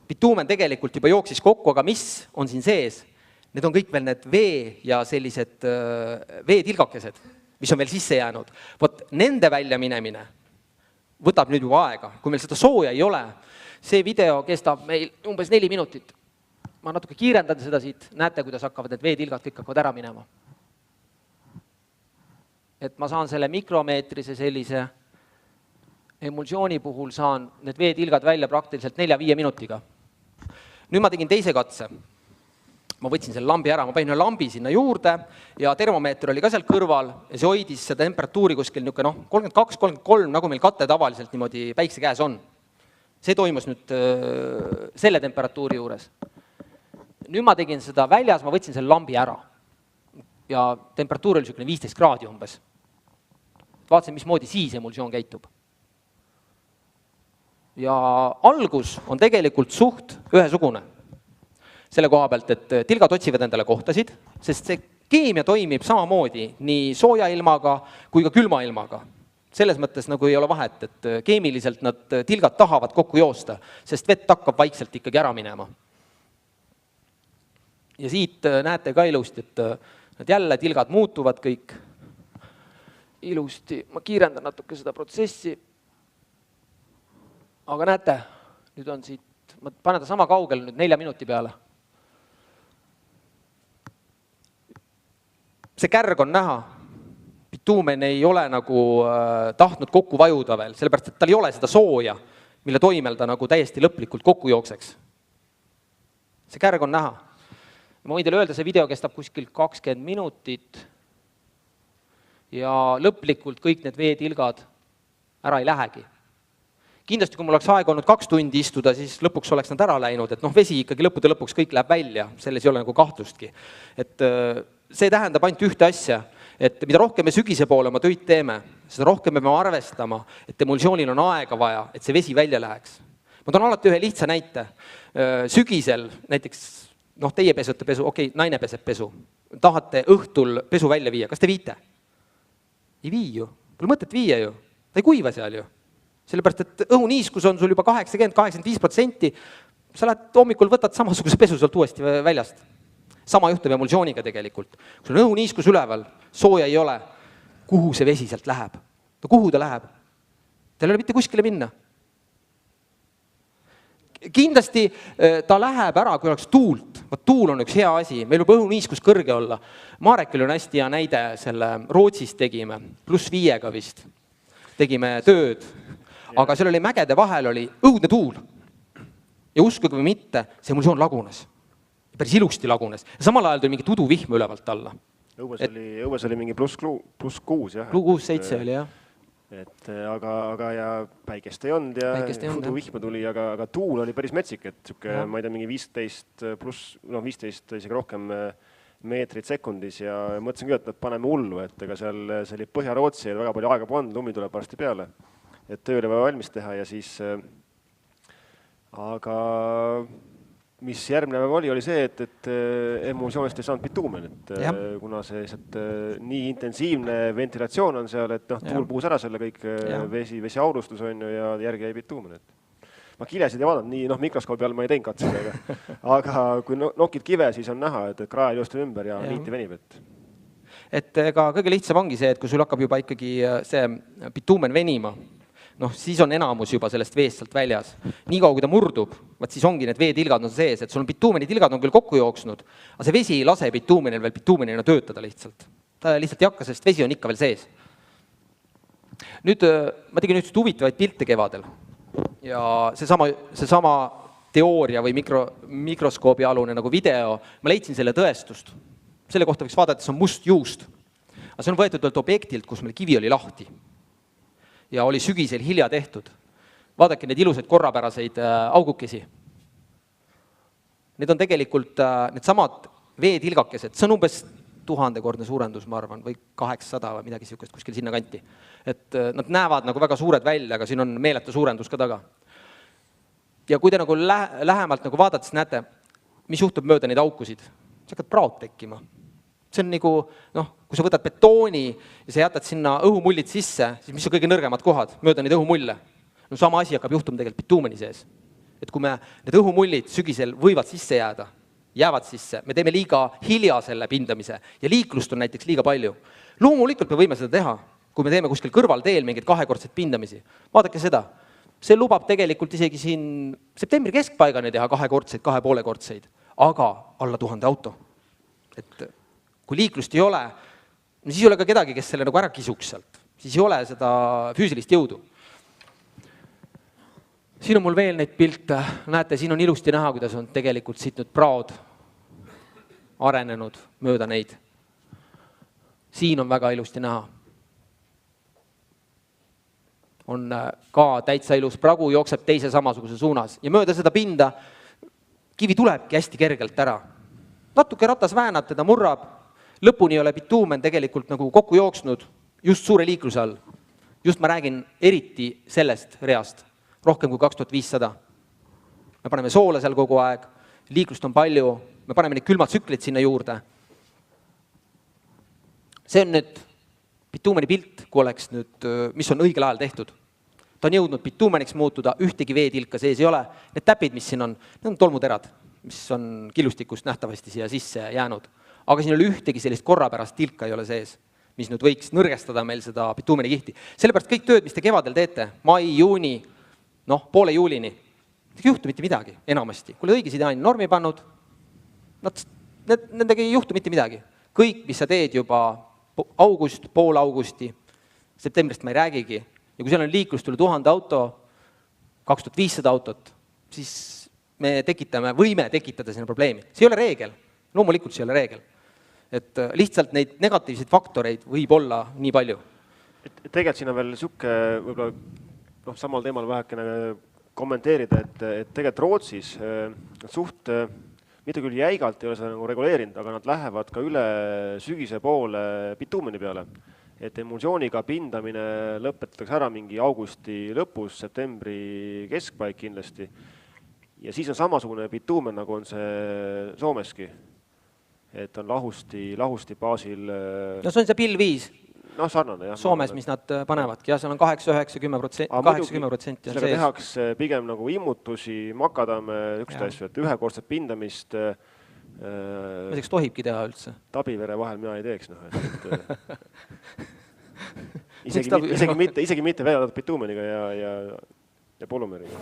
Bituumen tegelikult juba jooksis kokku, aga mis on siin sees? Need on kõik veel need vee ja sellised veetilgakesed, mis on veel sisse jäänud. Vot nende välja minemine võtab nüüd juba aega. Kui meil seda sooja ei ole, see video kestab meil umbes 4 minutit. Ma natuke kiirendan seda siit, näete, kuidas hakkavad need veetilgad kõik hakkavad ära minema. Et ma saan selle mikromeetrise sellise emulsiooni puhul saan need veetilgad välja praktiliselt 4-5 minutiga. Nüüd ma tegin teise katse. Ma võtsin selle lambi ära, ma panin ühe lambi sinna juurde ja termomeeter oli ka seal kõrval ja see hoidis seda temperatuuri kuskil 32-33, nagu meil katte tavaliselt niimoodi päikse käes on. See toimus nüüd selle temperatuuri juures. Nüüd ma tegin seda väljas, ma võtsin selle lambi ära ja temperatuur oli 15 kraadi umbes. Vaatasin, mismoodi siis emulsioon käitub. Ja algus on tegelikult suht ühesugune. Selle koha pealt, et tilgad otsivad endale kohtasid, sest see keemia toimib samamoodi nii sooja ilmaga kui ka külma ilmaga. selles mõttes nagu ei ole vahet, et keemiliselt nad tilgad tahavad kokku joosta, sest vett hakkab vaikselt ikkagi ära minema. Ja siit näete ka ilusti, et nad jälle tilgad muutuvad kõik ilusti. Ma kiirendan natuke seda protsessi. Aga näete, nüüd on siit, ma panen ta sama kaugel nüüd 4 minuti peale. See kärg on näha. Bituumen ei ole nagu tahtnud kokku vajuda veel, sellepärast, et tal ei ole seda sooja, mille toimel ta nagu täiesti lõplikult kokku jookseks. See kärg on näha. Ma võin teile öelda, see video kestab kuskil 20 minutit ja lõplikult kõik need veetilgad ära ei lähegi. Kindlasti, kui mul oleks aega olnud 2 tundi istuda, siis lõpuks oleks nad ära läinud, et vesi ikkagi lõppude lõpuks kõik läheb välja, selles ei ole nagu kahtlustki. Et see tähendab ainult ühte asja, et mida rohkem me sügise poole oma töid teeme, seda rohkem me peame arvestama, et emulsioonil on aega vaja, et see vesi välja läheks. Ma toon alati ühe lihtsa näite. Sügisel näiteks teie pesete pesu, naine peseb pesu. Tahate õhtul pesu välja viia. Kas te viite? Ei vii ju. Pole mõtet viia ju. Ta ei kuiva seal ju. Sellepärast, et õhuniiskus on sul juba 80-85%. Sa lähed hommikul, võtad samasuguse pesu sealt uuesti väljast. Sama juhtub emulsiooniga tegelikult. Kui sul on õhuniiskus üleval, sooja ei ole, kuhu see vesi sealt läheb? Kuhu ta läheb? Teil ei ole mitte kuskile minna. Kindlasti ta läheb ära, kui oleks tuult. Tuul on üks hea asi. Meil võib õhuniiskus kõrge olla. Marekil on hästi hea näide, selle Rootsis tegime, +5 vist. Tegime tööd. Aga seal oli mägede vahel oli õudne tuul. Ja uskuge või mitte, see emulsioon lagunes. Päris ilusti lagunes. Ja samal ajal tuli mingi tuduvihm ülevalt alla. Õues oli mingi +6, jah. +6-7 oli, jah. Aga ja päikest ei olnud ja vihma tuli, aga tuul oli päris metsik, et ma ei tea, mingi 15 pluss, 15 isegi rohkem meetrit sekundis ja mõtlesin küll, et paneme hullu, et ega seal see oli Põhja-Rootsi ja väga palju aega polnud, lumi tuleb varsti peale, et tööle vaja valmis teha ja siis aga mis järgmine päev oli see, et emulsioonist ei saanud bituumen, et kuna see nii intensiivne ventilatsioon on seal, et tuul puus ära selle kõik vesi aurustus on ju ja järgi jäi bituumen. Ma kilesid ei vaadanud, nii mikroskoobi all ma ei teinud katsedega, aga kui nokid kive, siis on näha, et krae ilusti ümber ja niiti venib. Et ega kõige lihtsam ongi see, et kui sul hakkab juba ikkagi see bituumen venima, siis on enamus juba sellest veest sealt väljas. Nii kaua, kui ta murdub, siis ongi need veetilgad on sees, et sul on bituumeni tilgad on küll kokku jooksnud, aga see vesi ei lase bituumenil veel bituumenina töötada lihtsalt. Ta lihtsalt ei hakka, sest vesi on ikka veel sees. Nüüd ma tegin üldse huvitavaid pilte kevadel ja seesama teooria või mikroskoobi alune nagu video, ma leidsin selle tõestust. Selle kohta võiks vaadata, see on must juust. Aga see on võetud objektilt, kus meil kivi oli lahti. Ja oli sügisel hilja tehtud. Vaadake need ilusad korrapäraseid augukesi. Need on tegelikult need samad veetilgakesed. See on umbes 1000-kordne suurendus, ma arvan, või 800 või midagi siukest kuskil sinna kanti. Et nad näevad nagu väga suured välja, aga siin on meeletu suurendus ka taga. Ja kui te nagu lähemalt nagu vaadata, siis näete, mis juhtub mööda neid aukusid. Sa hakkad praod tekkima. See on nagu, kui sa võtad betooni ja sa jätad sinna õhumullid sisse, siis mis on kõige nõrgemad kohad mööda neid õhumulle? Sama asi hakkab juhtuma tegelikult bituumeni sees. Et kui me need õhumullid sügisel võivad sisse jääda, jäävad sisse, me teeme liiga hilja selle pindamise ja liiklust on näiteks liiga palju. Loomulikult me võime seda teha, kui me teeme kuskil kõrvalteel mingeid 2-kordseid pindamisi. Vaadake seda. See lubab tegelikult isegi siin septembri keskpaigani teha 2-kordseid, 2,5-kordseid, aga alla 1000 auto. Et kui liiklust ei ole, siis ei ole ka kedagi, kes selle nagu ära kisuks sealt. Siis ei ole seda füüsilist jõudu. Siin on mul veel neid pilte. Näete, siin on ilusti näha, kuidas on tegelikult siit nüüd praod arenenud mööda neid. Siin on väga ilusti näha. On ka täitsa ilus pragu, jookseb teise samasuguse suunas. Ja mööda seda pinda kivi tulebki hästi kergelt ära. Natuke ratas väänab, teda murrab. Lõpuni ei ole bituumen tegelikult nagu kokku jooksnud just suure liikluse all. Just ma räägin eriti sellest reast, rohkem kui 2500. Me paneme soola seal kogu aeg, liiklust on palju, me paneme neid külmatsüklid sinna juurde. See on nüüd bituumeni pilt, tilku oleks nüüd, mis on õigel ajal tehtud. Ta on jõudnud bituumeniks muutuda, ühtegi veetilka sees ei ole. Need täpid, mis siin on, need on tolmuterad, mis on killustikust nähtavasti siia sisse jäänud. Aga siin ei ole ühtegi sellist korrapärast tilka ei ole sees, mis nüüd võiks nõrgestada meil seda bituumeni kihti. Sellepärast kõik tööd, mis te kevadel teete, mai, juuni, poole juulini, ei juhtu mitte midagi enamasti. Kui oled õige sideaine normi pannud, nendega ei juhtu mitte midagi. Kõik, mis sa teed juba august, pool augusti, septembrist ma ei räägigi, ja kui seal on liiklust üle 1000 auto, 2500 autot, siis me võime tekitada sinna probleemi. See ei ole reegel, loomulikult see ei ole reegel. Et lihtsalt neid negatiivseid faktoreid võib olla nii palju. Tegelikult siin on veel niisugune võib-olla samal teemal vähekene kommenteerida, et tegelikult Rootsis suht, mitte küll jäigalt ei ole seda nagu reguleerinud, aga nad lähevad ka üle sügise poole bituumeni peale. Et emulsiooniga pindamine lõpetatakse ära mingi augusti lõpus, septembri keskpaik kindlasti. Ja siis on samasugune bituumen, nagu on see Soomeski. Et on lahusti baasil... No see on see pill 5. Sarnane, jah. Soomes, mis nad panevadki, ja seal on 8-9-10%. Sellega tehakse pigem nagu immutusi, makadame üks asju, et ühekordset pindamist Miseks tohibki teha üldse? Tabivere vahel mina ei teeks. Isegi mitte välja bituumeniga ja polümeriga.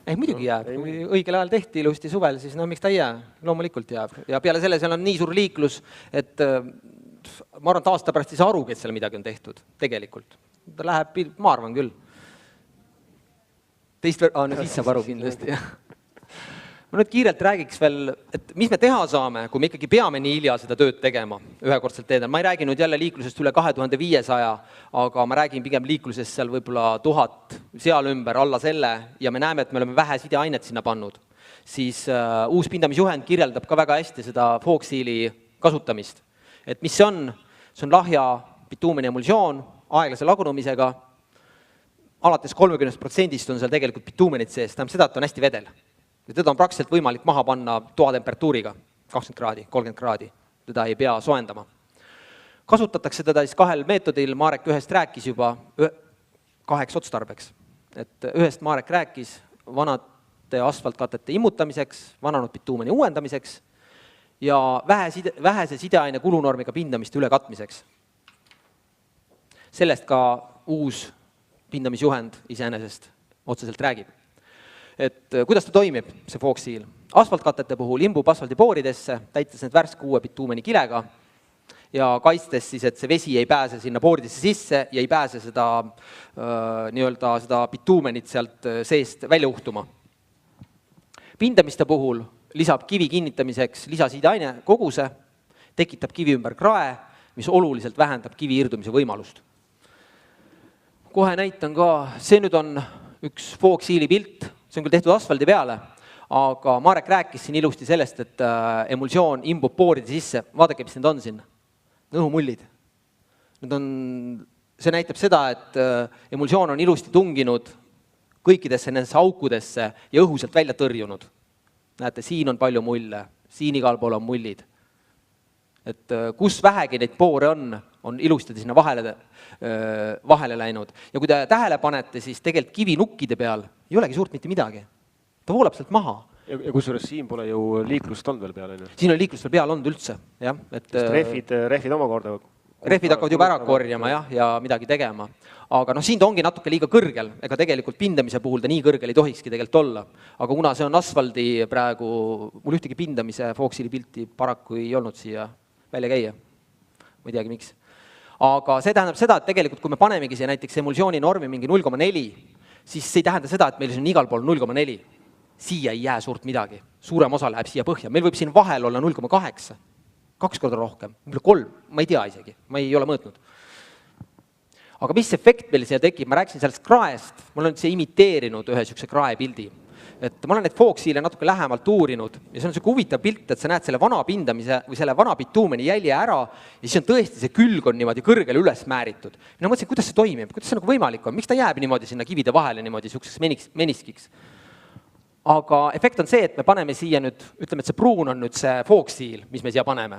Ei, muidugi jääb. Kui õigel ajal tehti ilusti suvel, siis miks ta ei jää? Loomulikult jääb. Ja peale selle seal on nii suur liiklus, et ma arvan, et aasta pärast ei saa arugi, et seal midagi on tehtud. Tegelikult. Ta läheb, ma arvan küll. Siis saab aru kindlasti. Ma nüüd kiirelt räägiks veel, et mis me teha saame, kui me ikkagi peame nii hilja seda tööd tegema, ühekordselt teedel. Ma ei räägi nüüd jälle liiklusest üle 2500, aga ma räägin pigem liiklusest seal võib-olla 1000 seal ümber, alla selle, ja me näeme, et me oleme vähe sideainet sinna pannud. Siis uus pindamisjuhend kirjeldab ka väga hästi seda Foxiili kasutamist. Et mis see on? See on lahja bituumeni emulsioon aeglase lagunumisega. Alates 30% on seal tegelikult bituumenit sees, tähendab seda, et on hästi vedel. Ja teda on praktiliselt võimalik maha panna toatemperatuuriga, 20 kraadi, 30 kraadi. Teda ei pea soendama. Kasutatakse teda siis 2 meetodil, Marek ühest rääkis juba 8 otstarbeks. Et ühest Marek rääkis vanade asfaltkatete immutamiseks, vananud bituumeni uuendamiseks ja vähese sideaine kulunormiga pindamist üle katmiseks. Sellest ka uus pindamisjuhend iseenesest otseselt räägib. Et kuidas ta toimib, see Foxiil? Asfaltkatete puhul imbub asfaldipooridesse, täites need värske uue bituumeni kilega ja kaitstes siis, et see vesi ei pääse sinna pooridesse sisse ja ei pääse seda bituumenit sealt seest välja uhtuma. Pindamiste puhul lisab kivi kinnitamiseks lisasideaine koguse, tekitab kivi ümber krae, mis oluliselt vähendab kivi irdumise võimalust. Kohe näitan ka, see nüüd on üks Foxiili pilt, see on küll tehtud asfaldi peale, aga Marek rääkis siin ilusti sellest, et emulsioon imbub pooride sisse. Vaadake, mis need on siin. Õhumullid. See näitab seda, et emulsioon on ilusti tunginud kõikidesse nendesse aukudesse ja õhu sealt välja tõrjunud. Näete, siin on palju mulle, siin igal pool on mullid. Et kus vähegi neid poore on ilusti sinna vahele läinud. Ja kui te tähele panete, siis tegelikult kivinukkide peal ei olegi suurt mitte midagi. Ta voolab sealt maha. Ja kusjuures siin pole ju liiklust olnud veel peal. Siin on liiklust veel peal olnud üldse. Jah, et rehvid omakorda. Rehvid hakkavad juba ära korjama ja midagi tegema. Aga siin ta ongi natuke liiga kõrgel. Ega tegelikult pindamise puhul ta nii kõrgel ei tohikski tegelikult olla. Aga kuna see on asfaldi praegu, mul ühtegi pindamise Foxiili pilti paraku ei olnud siia välja käia. Ma ei teagi, miks. Aga see tähendab seda, et tegelikult kui me panemegi siia näiteks emulsiooni normi mingi 0,4, siis see ei tähenda seda, et meil on igal pool 0,4. Siia ei jää suurt midagi. Suurem osa läheb siia põhja. Meil võib siin vahel olla 0,8. 2 korda rohkem. 3. Ma ei tea isegi. Ma ei ole mõõtnud. Aga mis efekt meil siia tekib? Ma rääkisin sellest kraest. Mul on see imiteerinud ühe sükse kraepildi. Et ma olen need Foxiile natuke lähemalt uurinud ja see on selline huvitav pilt, et sa näed selle vana pindamise või selle vana bituumeni jälje ära ja siis on tõesti see külg on niimoodi kõrgele üles määritud. Ja mõtlesin, kuidas see toimib, kuidas see nagu võimalik on, miks ta jääb niimoodi sinna kivide vahele niimoodi selliseks meniskiks. Aga efekt on see, et me paneme siia nüüd, ütleme, et see pruun on nüüd see Foxiil, mis me siia paneme.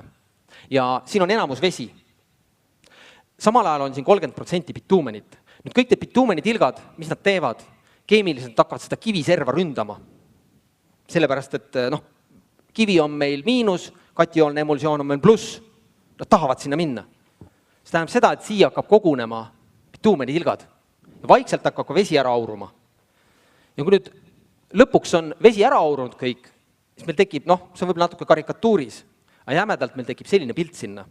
Ja siin on enamus vesi. Samal ajal on siin 30% bituumenit. Nüüd kõik need bituumenitilgad, mis nad teevad, keemiliselt hakkavad seda kiviserva ründama. Sellepärast, et kivi on meil miinus, katioolne emulsioon on meil pluss. Nad tahavad sinna minna. See tähendab seda, et siia hakkab kogunema bituumenitilgad. Ja vaikselt hakkab ka vesi ära auruma. Ja kui nüüd lõpuks on vesi ära aurunud kõik, siis meil tekib, see on võib-olla natuke karikatuuris, aga jämedalt meil tekib selline pilt sinna.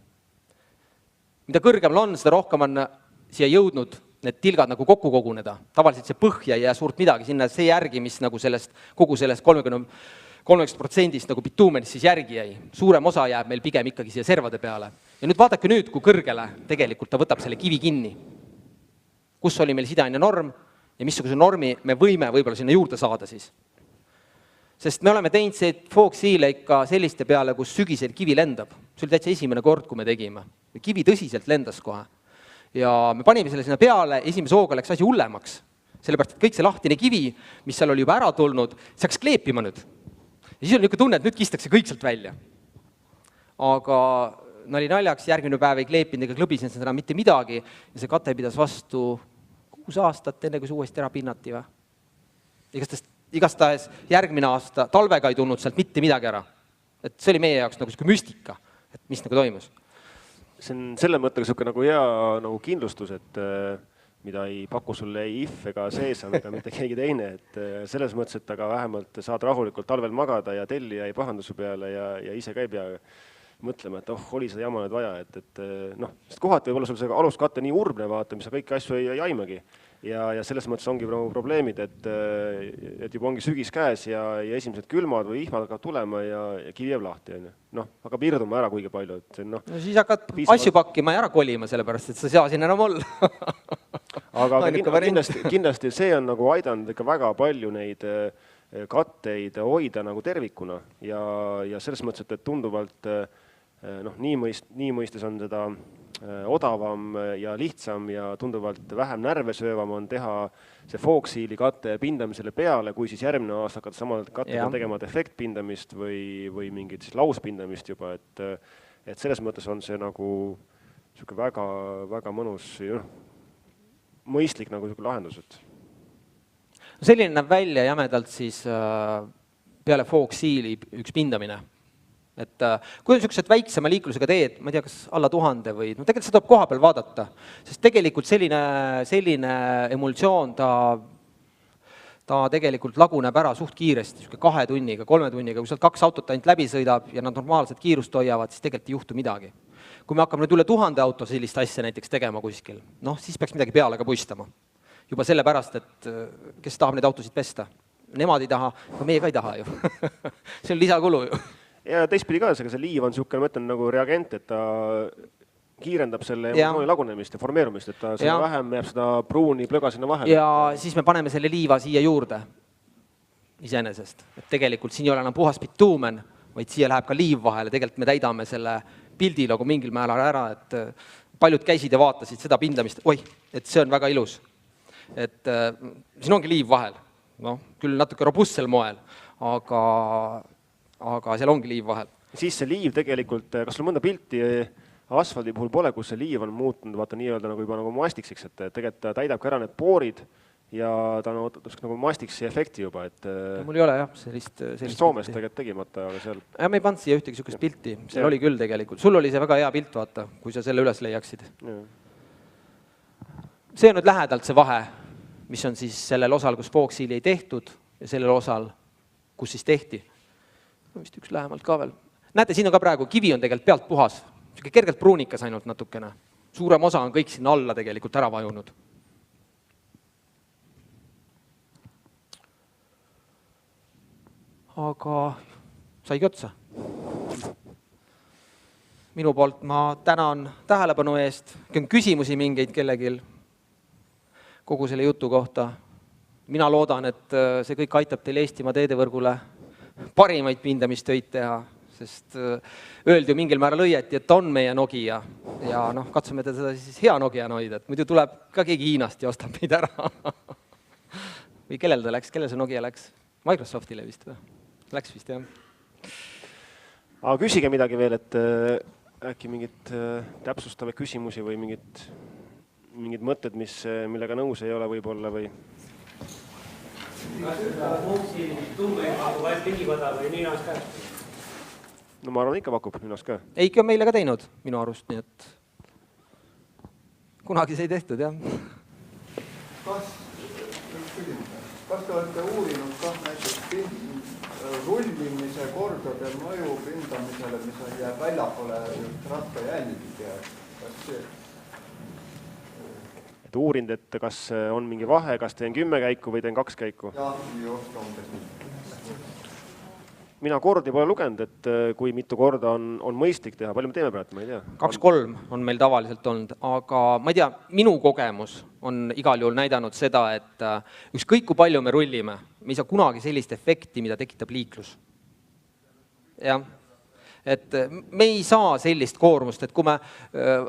Mida kõrgemal on, seda rohkem on siia jõudnud need tilgad nagu kokku koguneda. Tavaliselt see põhja ei jää suurt midagi, sinna see järgi, mis nagu kogu sellest 30% nagu bituumenist siis järgi jäi. Suurem osa jääb meil pigem ikkagi siia servade peale. Ja nüüd vaadake nüüd, kui kõrgele tegelikult ta võtab selle kivi kinni. Kus oli meil sideaine norm ja missuguse normi me võime võib-olla sinna juurde saada siis. Sest me oleme teinud see foogsiile ikka selliste peale, kus sügisel kivi lendab. See oli täitsa esimene kord, kui me tegime. Kivi tõsiselt lendas kohe. Ja me panime selle sinna peale, esimese hooga läks asi hullemaks. Sellepärast, et kõik see lahtine kivi, mis seal oli juba ära tulnud, see hakkas kleepima nüüd. Ja siis oli niisugune tunne, et nüüd kistakse kõik sealt välja. Aga nali naljaks, järgmine päev ei kleepinud ega klõbisnud seda mitte midagi ja see kate pidas vastu 6 aastat, enne kui see uuesti ära pinnati. Igastahes järgmine aasta talvega ei tulnud sealt mitte midagi ära. Et see oli meie jaoks nagu müstika, et mis nagu toimus. See on selle mõttega nagu hea nagu kindlustus, et mida ei paku sulle ei IF ega seesam ega mitte keegi teine. Et selles mõttes, et aga vähemalt saad rahulikult talvel magada ja tellija ei pahanduse peale ja ise ka ei pea mõtlema, et oli seda jama nüüd vaja. Sest kohati võib olla sul see aluskatte nii urbne vaata, mis sa kõiki asju ei aimagi. Ja selles mõttes ongi probleemid, et juba ongi sügis käes ja esimesed külmad või ihmad hakkavad tulema ja kivi jääb lahti. Hakkab irduma ära kuigi palju. No siis hakkad asju pakkima ja ära kolima, sellepärast, et sa saa siin enam olla. Aga kindlasti see on nagu aidanud ikka väga palju neid katteid hoida nagu tervikuna ja selles mõttes, et tunduvalt nii mõistes on seda odavam ja lihtsam ja tunduvalt vähem närve söövam on teha see foogsiili katte pindamisele peale, kui siis järgmine aasta hakkad samal kattega tegema defektpindamist või mingit siis lauspindamist juba. Et selles mõttes on see nagu väga, väga mõnus ja mõistlik nagu lahendus. Selline näeb välja jämedalt siis peale foogsiili üks pindamine. Et kui on niisugused väiksema liiklusega teed, ma ei tea, kas alla 1000 või, tegelikult seda tuleb koha peal vaadata, sest tegelikult selline emulsioon, ta tegelikult laguneb ära suht kiiresti, 2 tunniga, 3 tunniga, kui sealt 2 autot ainult läbi sõidab ja nad normaalselt kiirust hoiavad, siis tegelikult ei juhtu midagi. Kui me hakkame nüüd üle 1000 auto sellist asja näiteks tegema kuskil, siis peaks midagi peale ka puistama. Juba sellepärast, et kes tahab neid autosid pesta. Nemad ei taha, aga meie ka ei taha ju. See on lisakulu ju. Ja teistpidi ka, see liiv on niisugune, ma ütlen, nagu reagent, et ta kiirendab selle emulsiooni lagunemist ja formeerumist, et ta vähem jääb seda pruuni plöga sinna vahele. Ja siis me paneme selle liiva siia juurde iseenesest. Et tegelikult siin ei ole enam puhas bituumen, vaid siia läheb ka liiv vahele. Tegelikult me täidame selle pildi nagu mingil määral ära, et paljud käisid ja vaatasid seda pindamist. Et see on väga ilus. Et siin ongi liiv vahel. Küll natuke robustsel moel, aga seal ongi liiv vahel. Siis see liiv tegelikult, kas sul mõnda pilti asfaldi puhul pole, kus see liiv on muutunud, vaata nii-öelda nagu juba nagu mastiksiks, et tegelikult ta täidab ka ära need poorid ja ta on nagu mastiksi efekti juba. Mul ei ole jah sellist Soomes tegelikult tegimata, aga seal... Me ei pannud siia ühtegi niisugust pilti, seal oli küll tegelikult. Sul oli see väga hea pilt, vaata, kui sa selle üles leiaksid. See on nüüd lähedalt see vahe, mis on siis sellel osal, kus foogsiili ei tehtud ja sellel osal, kus siis tehti. Vist üks lähemalt ka veel. Näete, siin on ka praegu, kivi on tegelikult pealt puhas. Kergelt pruunikas ainult natukene. Suurem osa on kõik sinna alla tegelikult ära vajunud. Aga saigi otsa. Minu poolt ma tänan tähelepanu eest. Kui on küsimusi mingeid kellegil kogu selle jutu kohta. Mina loodan, et see kõik aitab teil Eestimaa teedevõrgule parimaid pindamistöid teha, sest öeldi ju mingil määral õieti, et on meie Nokia ja katsume teda siis hea Nokia hoida, et muidu tuleb ka keegi Hiinast ja ostab meid ära. Või kellel ta läks, kellel see Nokia läks? Microsoftile vist või? Läks vist, jah. Aga küsige midagi veel, et äkki mingid täpsustavaid küsimusi või mingid mõtted, millega nõus ei ole võib-olla või? Kas seda Muuksi tumme pakub ainult digikoda või Niinas ka? No ma arvan, ikka pakub Niinas ka. Eiki on meile ka teinud minu arust, nii et kunagi see ei tehtud, jah. Kas te olete uurinud ka näiteks rullimise kordade mõju pindamisele, mis jääb väljapole ratta jälgi? Et uurinud, et kas on mingi vahe, kas teen 10 käiku või teen 2 käiku? Jah, just umbes nii. Mina kordi pole lugenud, et kui mitu korda on mõistlik teha, palju me teeme praegu, ma ei tea. 2-3 on meil tavaliselt olnud, aga ma ei tea, minu kogemus on igal juhul näidanud seda, et ükskõik kui palju me rullime, me ei saa kunagi sellist efekti, mida tekitab liiklus. Jah. Et me ei saa sellist koormust, et kui me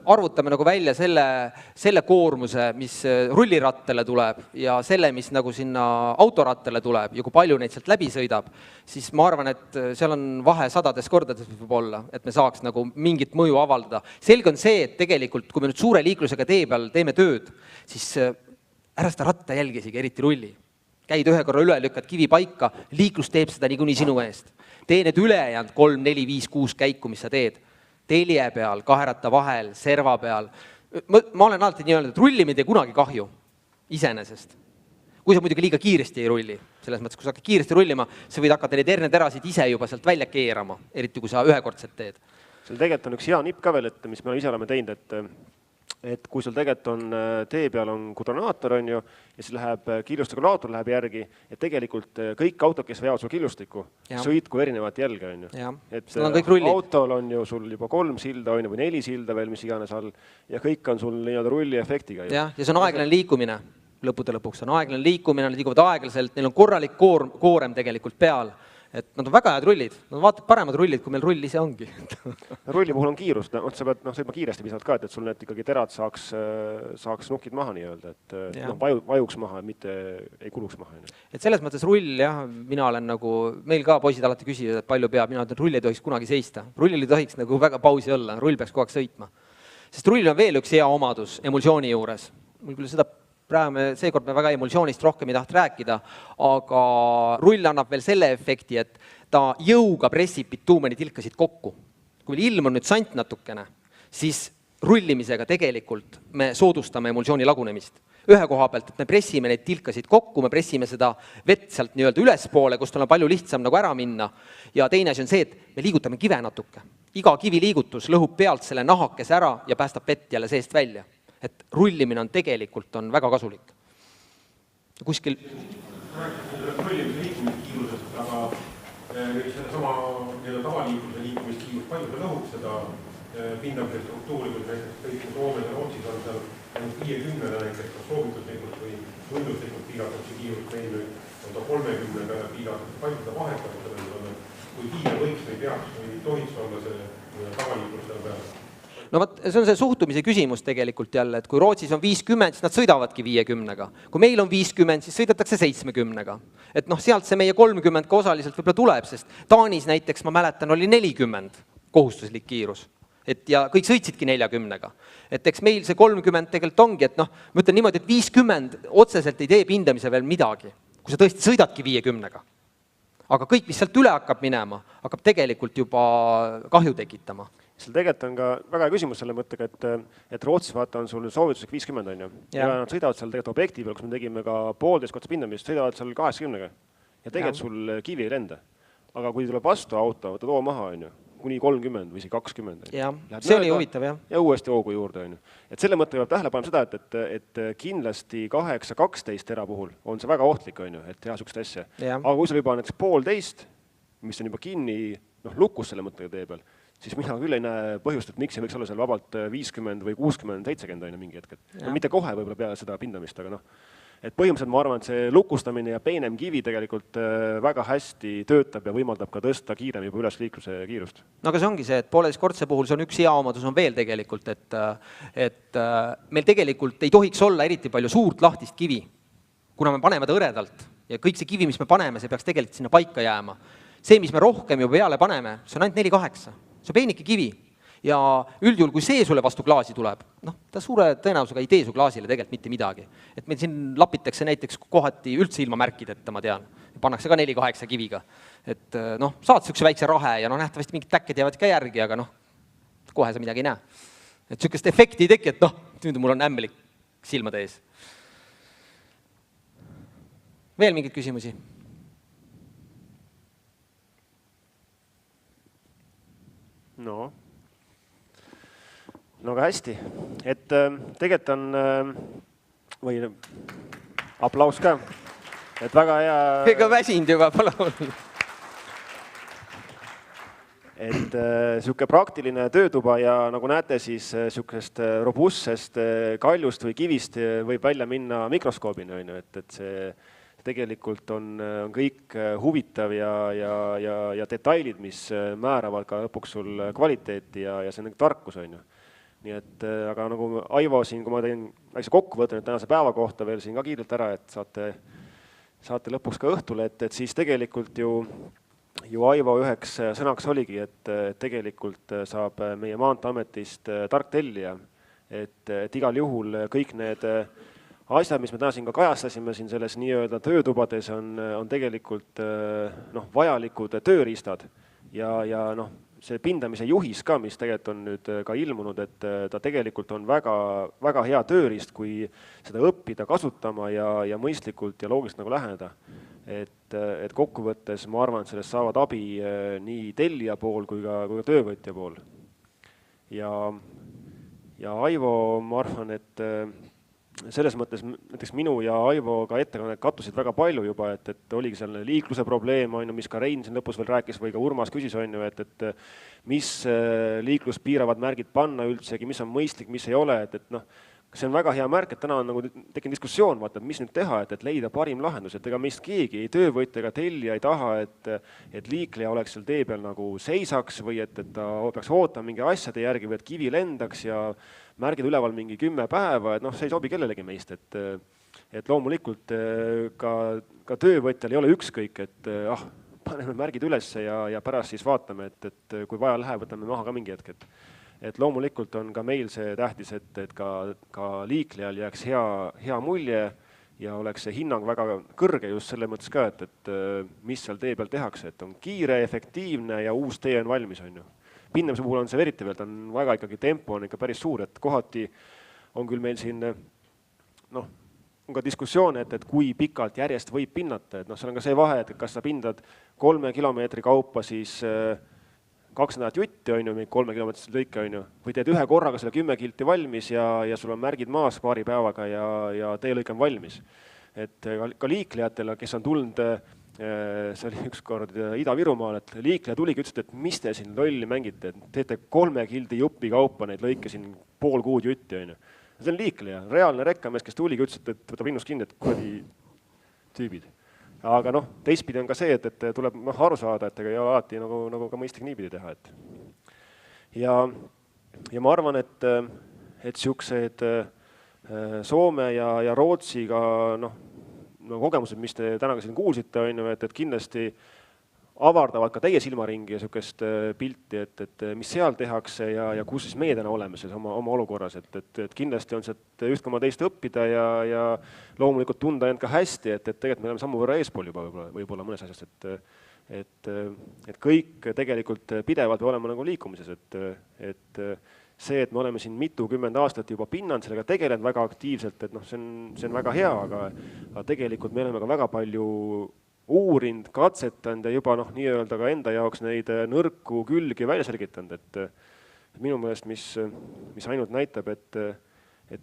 arvutame nagu välja selle koormuse, mis rullirattele tuleb ja selle, mis nagu sinna autorattele tuleb ja kui palju neid sealt läbi sõidab, siis ma arvan, et seal on vahe sadades kordades võib olla, et me saaks nagu mingit mõju avaldada. Selge on see, et tegelikult, kui me nüüd suure liiklusega tee peal teeme tööd, siis ära seda ratta jälgisigi, eriti rulli. Käid ühe korra üle, lükkad kivi paika, liiklus teeb seda niikuinii sinu eest. Tee need ülejäänud 3, 4, 5, 6 käiku, mis sa teed. Telje peal, kaheratta vahel, serva peal. Ma olen alati nii öelnud, et rullimine ei kunagi kahju iseenesest. Kui sa muidugi liiga kiiresti ei rulli, selles mõttes, kui sa hakkad kiiresti rullima, sa võid hakata neid herneterasid ise juba sealt välja keerama, eriti kui sa ühekordselt teed. Seal tegelikult on üks hea nipp ka veel, et mis me ise oleme teinud, et kui sul tegelikult on tee peal on kudronaator, on ju, ja siis läheb killustegulaator läheb järgi, et tegelikult kõik autod, kes veavad sul killustikku, sõitku erinevat jälge, on ju. Et autol on ju sul juba 3 silda, on ju, või 4 silda veel, mis iganes all, ja kõik on sul nii-öelda rulli efektiga. Ja see on aeglane liikumine, lõppude lõpuks on aeglane liikumine, nad liiguvad aeglaselt, neil on korralik koorem tegelikult peal. Et nad on väga head rullid, nad vaatavad paremad rullid, kui meil rull ise ongi. Rulli puhul on kiirust, sa pead sõitma kiiresti pisavad ka, et sul need ikkagi terad saaks nukid maha nii-öelda, et vajuks maha, mitte ei kuluks maha. Et selles mõttes rull, jah, mina olen nagu, meil ka poisid alati küsivad, et palju peab, mina ütlen, rull ei tohiks kunagi seista. Rullil ei tohiks nagu väga pausi olla, rull peaks kogu aeg sõitma. Sest rull on veel üks hea omadus emulsiooni juures. Mul küll seda seekord me väga emulsioonist rohkem ei taht rääkida, aga rull annab veel selle efekti, et ta jõuga pressib bituumeni tilkasid kokku. Kui meil ilm on nüüd sant natukene, siis rullimisega tegelikult me soodustame emulsiooni lagunemist. Ühe koha pealt, et me pressime neid tilkasid kokku, me pressime seda vett sealt nii-öelda ülespoole, kust on palju lihtsam nagu ära minna. Ja teine asi on see, et me liigutame kive natuke. Iga kivi liigutus lõhub pealt selle nahakese ära ja päästab vett jälle seest välja. Et rullimine on tegelikult on väga kasulik. Kuskil... Rullimise liikumiskiirusest, aga selle sama tavaliikluse liikumiskiirus, palju ta lõhub seda pindamise struktuuri, kui näiteks kõik Soomes ja Rootsis on seal 50 näiteks soovituslikult või võnduslikult piiratud see kiirus, meil nüüd on ta 30 peale piiratud, palju ta vahetab, kui kiire võiks või peaks või tohiks olla see tavaliiklus seal peale. No see on see suhtumise küsimus tegelikult jälle, et kui Rootsis on 50, siis nad sõidavadki 50-ga. Kui meil on 50, siis sõidetakse 70-ga. Et sealt see meie 30 ka osaliselt võib-olla tuleb, sest Taanis näiteks, ma mäletan, oli 40 kohustuslik kiirus. Ja kõik sõitsidki 40-ga. Et eks meil see 30 tegelikult ongi, et ma ütlen niimoodi, et 50 otseselt ei tee pindamise veel midagi, kui sa tõesti sõidadki 50-ga. Aga kõik, mis sealt üle hakkab minema, hakkab tegelikult juba kahju tekitama. Seal tegelikult on ka väga hea küsimus selle mõttega, et Rootsis vaata on sul soovituslik 50 on ju. Ja nad sõidavad seal tegelikult objekti peal, kus me tegime ka 1,5 korda pindamist, sõidavad seal 80-ga. Ja tegelikult sul kivi ei lenda. Aga kui tuleb vastu auto, võtad hoo maha on ju, kuni 30 või 20. Ja, see oli huvitav, jah. Ja uuesti hoogu juurde on ju. Et selle mõttega peab tähele panema seda, et kindlasti 8-12 tera puhul on see väga ohtlik on ju, et teha sükst asja. Aga kui sul juba näiteks 1,5, mis on juba kinni lukus selle mõttega tee peal, siis mina küll ei näe põhjust, et miks ei võiks olla seal vabalt 50 või 60, 70 on mingi hetk. Mitte kohe võib-olla peale seda pindamist, aga et põhimõtteliselt ma arvan, et see lukustamine ja peenem kivi tegelikult väga hästi töötab ja võimaldab ka tõsta kiirem juba üles liikluse kiirust. No aga see ongi see, et 1,5 kortse puhul see on üks hea omadus on veel tegelikult, et meil tegelikult ei tohiks olla eriti palju suurt lahtist kivi, kuna me paneme ta õredalt ja kõik see kivi, mis me paneme, see peaks tegelikult sinna paika jääma. See, mis me rohkem juba peale paneme, see on ainult 4,8. See on peenike kivi. Ja üldjuhul, kui see sulle vastu klaasi tuleb, ta suure tõenäosusega ei tee su klaasile tegelikult mitte midagi. Et meil siin lapitakse näiteks kohati üldse ilma märkideta, ma tean. Pannakse ka 4-8 kiviga. Et saad sükse väikse rahe ja nähtavasti mingid täkked jäävad ka järgi, aga kohe sa midagi ei näe. Et sükest efekti ei teki, et nüüd mul on ämmelik silmade ees. Veel mingeid küsimusi? No aga hästi, et tegelikult on, või aplaus ka, et väga hea. Ega väsinud juba, palun. Et siuke praktiline töötuba ja nagu näete, siis siukest robustsest kaljust või kivist võib välja minna mikroskoobini, et see tegelikult on kõik huvitav ja detailid, mis määravad ka lõpuks sul kvaliteeti ja see on tarkus, on ju. Nii et, aga nagu Aivo siin, kui ma teen väikse kokkuvõtte tänase päeva kohta veel siin ka kiirelt ära, et saate lõpuks ka õhtule, et siis tegelikult ju Aivo üheks sõnaks oligi, et tegelikult saab meie Maanteeametist tark tellija, et igal juhul kõik need asjad, mis me täna siin ka kajastasime siin selles nii-öelda töötubades on tegelikult vajalikud tööriistad ja see pindamise juhis ka, mis tegelikult on nüüd ka ilmunud, et ta tegelikult on väga, väga hea tööriist, kui seda õppida kasutama ja mõistlikult ja loogiliselt nagu läheneda. Et kokkuvõttes ma arvan, et sellest saavad abi nii tellija pool kui ka töövõtja pool. Ja Aivo, ma arvan, et selles mõttes näiteks minu ja Aivo ka ettekannet kattusid väga palju juba, et oligi selline liikluse probleem, mis ka Rein siin lõpus veel rääkis või ka Urmas küsis, et mis liiklust piiravad märgid panna üldsegi, mis on mõistlik, mis ei ole, et see on väga hea märk, et täna on nagu tekkinud diskussioon, vaata, et mis nüüd teha, et leida parim lahendus, et ega meist keegi, ei töövõtja ega tellija ei taha, et liikleja oleks seal tee peal nagu seisaks või et ta peaks ootama mingi asjade järgi või et kivi lendaks ja märgid üleval mingi 10 päeva, et see ei sobi kellelegi meist, et loomulikult ka töövõtjal ei ole ükskõik, et paneme märgid üles ja pärast siis vaatame, et kui vaja läheb, võtame maha ka mingi hetk, et loomulikult on ka meil see tähtis, et ka liiklejal jääks hea mulje ja oleks see hinnang väga kõrge just selle mõttes ka, et mis seal tee peal tehakse, et on kiire, efektiivne ja uus tee on valmis, on ju. Pindamise puhul on see veriti veel, ta on väga ikkagi tempo on ikka päris suur, et kohati on küll meil siin on ka diskussioon, et kui pikalt järjest võib pinnata, et seal on ka see vahe, et kas sa pindad 3 kilomeetri kaupa siis 2 nädalat jutti, on ju, 3 kilomeetrist lõike, on ju, või teed ühe korraga selle 10 kilti valmis ja sul on märgid maas paari päevaga ja teelõik on valmis. Et ka liiklejatele, kes on tulnud, see oli üks kord Ida-Virumaal, et liikleja tuligi ütles, et mis te siin lolli mängite, teete 3 kildi jupi kaupa neid lõike siin pool kuud jutti, on ju. See on liikleja, reaalne rekkamees, kes tuligi ütles, et võtab linnust kinni, et kuradi tüübid. Aga teistpidi on ka see, et tuleb aru saada, et ei ole alati nagu ka mõistlik niipidi teha. Ja ma arvan, et siuksed Soome ja Rootsiga kogemused, mis te täna ka siin kuulsite, on ju, et kindlasti avardavad ka teie silmaringi ja siukest pilti, et mis seal tehakse ja kus siis meie täna oleme selles oma olukorras, et kindlasti on sealt üht koma teist õppida ja loomulikult tunda end ka hästi, et tegelikult me oleme sammu võrra eespool juba võib-olla mõnes asjast, et kõik tegelikult pidevalt me oleme nagu liikumises, et see, et me oleme siin mitukümmend aastat juba pinnanud, sellega tegelenud väga aktiivselt, et see on väga hea, aga tegelikult me oleme ka väga palju uurinud, katsetanud ja juba nii-öelda ka enda jaoks neid nõrku külgi välja selgitanud, et minu meelest, mis ainult näitab, et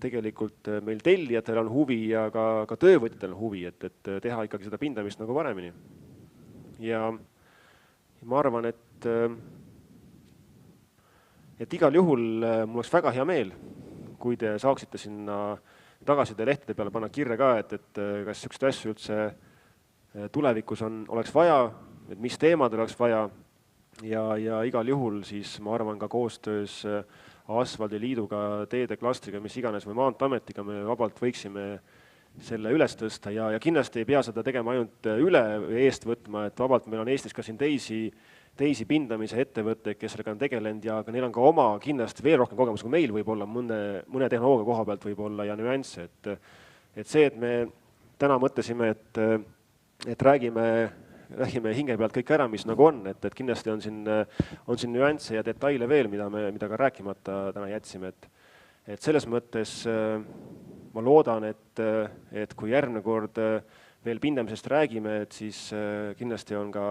tegelikult meil tellijatel on huvi ja ka töövõtjatel on huvi, et teha ikkagi seda pindamist nagu paremini. Ja ma arvan, et igal juhul mul oleks väga hea meel, kui te saaksite sinna tagasiside lehtede peale panna kirja ka, et kas sükseid asju üldse tulevikus oleks vaja, et mis teemadel oleks vaja ja igal juhul siis ma arvan ka koostöös Asfaldiliiduga, teede klastriga, mis iganes või Maanteeametiga me vabalt võiksime selle üles tõsta ja kindlasti ei pea seda tegema ainult üle eest võtma, et vabalt meil on Eestis ka siin teisi teisi pindamise ettevõtteid, kes sellega on tegelenud ja neil on ka oma kindlasti veel rohkem kogemus kui meil võib-olla mõne tehnoloogia koha pealt võib-olla ja nüansse, et see, et me täna mõtlesime, et räägime hinge pealt kõik ära, mis nagu on, et kindlasti on siin nüansse ja detaile veel, mida ka rääkimata täna jätsime, et selles mõttes ma loodan, et kui järgmine kord veel pindamisest räägime, et siis kindlasti on ka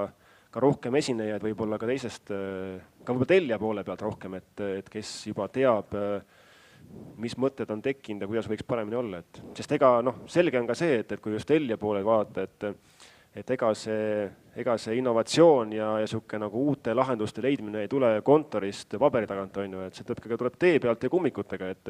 rohkem esinejaid, võib-olla ka teisest, ka võib-olla tellija poole pealt rohkem, et kes juba teab, mis mõtted on tekkinud ja kuidas võiks paremini olla. Sest selge on ka see, et kui just tellija poole vaadata, et ega see innovatsioon ja sihuke nagu uute lahenduste leidmine ei tule kontorist paberi tagant, on ju, et see tuleb tee pealt ja kummikutega, et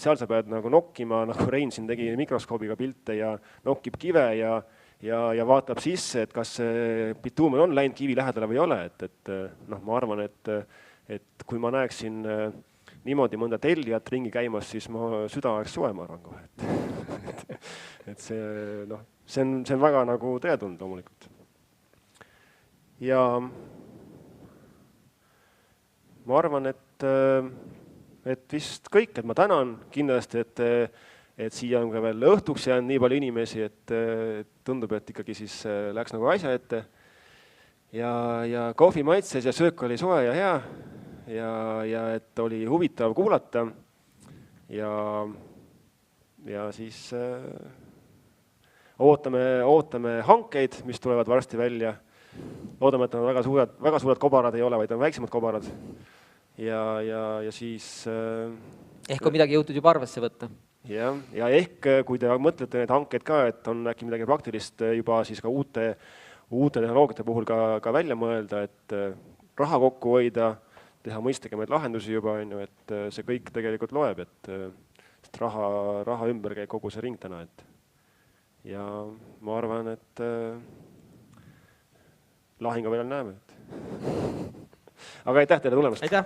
seal sa pead nagu nokkima, nagu Rein siin tegi mikroskoobiga pilte ja nokkib kive ja vaatab sisse, et kas see bituumen on läinud kivi lähedale või ei ole, et ma arvan, et kui ma näeksin niimoodi mõnda tellijat ringi käimas, siis ma süda oleks soe, ma arvan kohe, et see on väga nagu teretulnud loomulikult. Ja ma arvan, et vist kõik, et ma tänan kindlasti, et siia on ka veel õhtuks jäänud nii palju inimesi, et tundub, et ikkagi siis läks nagu asja ette. Ja kohvi maitses ja söök oli soe ja hea ja et oli huvitav kuulata ja siis ootame hankeid, mis tulevad varsti välja. Loodame, et on väga suured kobarad ei ole, vaid on väiksemad kobarad ja siis ehk on midagi jõutud juba arvesse võtta. Ja ehk kui te mõtlete neid hankeid ka, et on äkki midagi praktilist juba siis ka uute tehnoloogiate puhul ka välja mõelda, et raha kokku hoida, teha mõistlikumaid lahendusi juba, et see kõik tegelikult loeb, et raha ümber käib kogu see ring täna. Ja ma arvan, et lahinga veel näeme. Aga aitäh teile tulemast! Aitäh!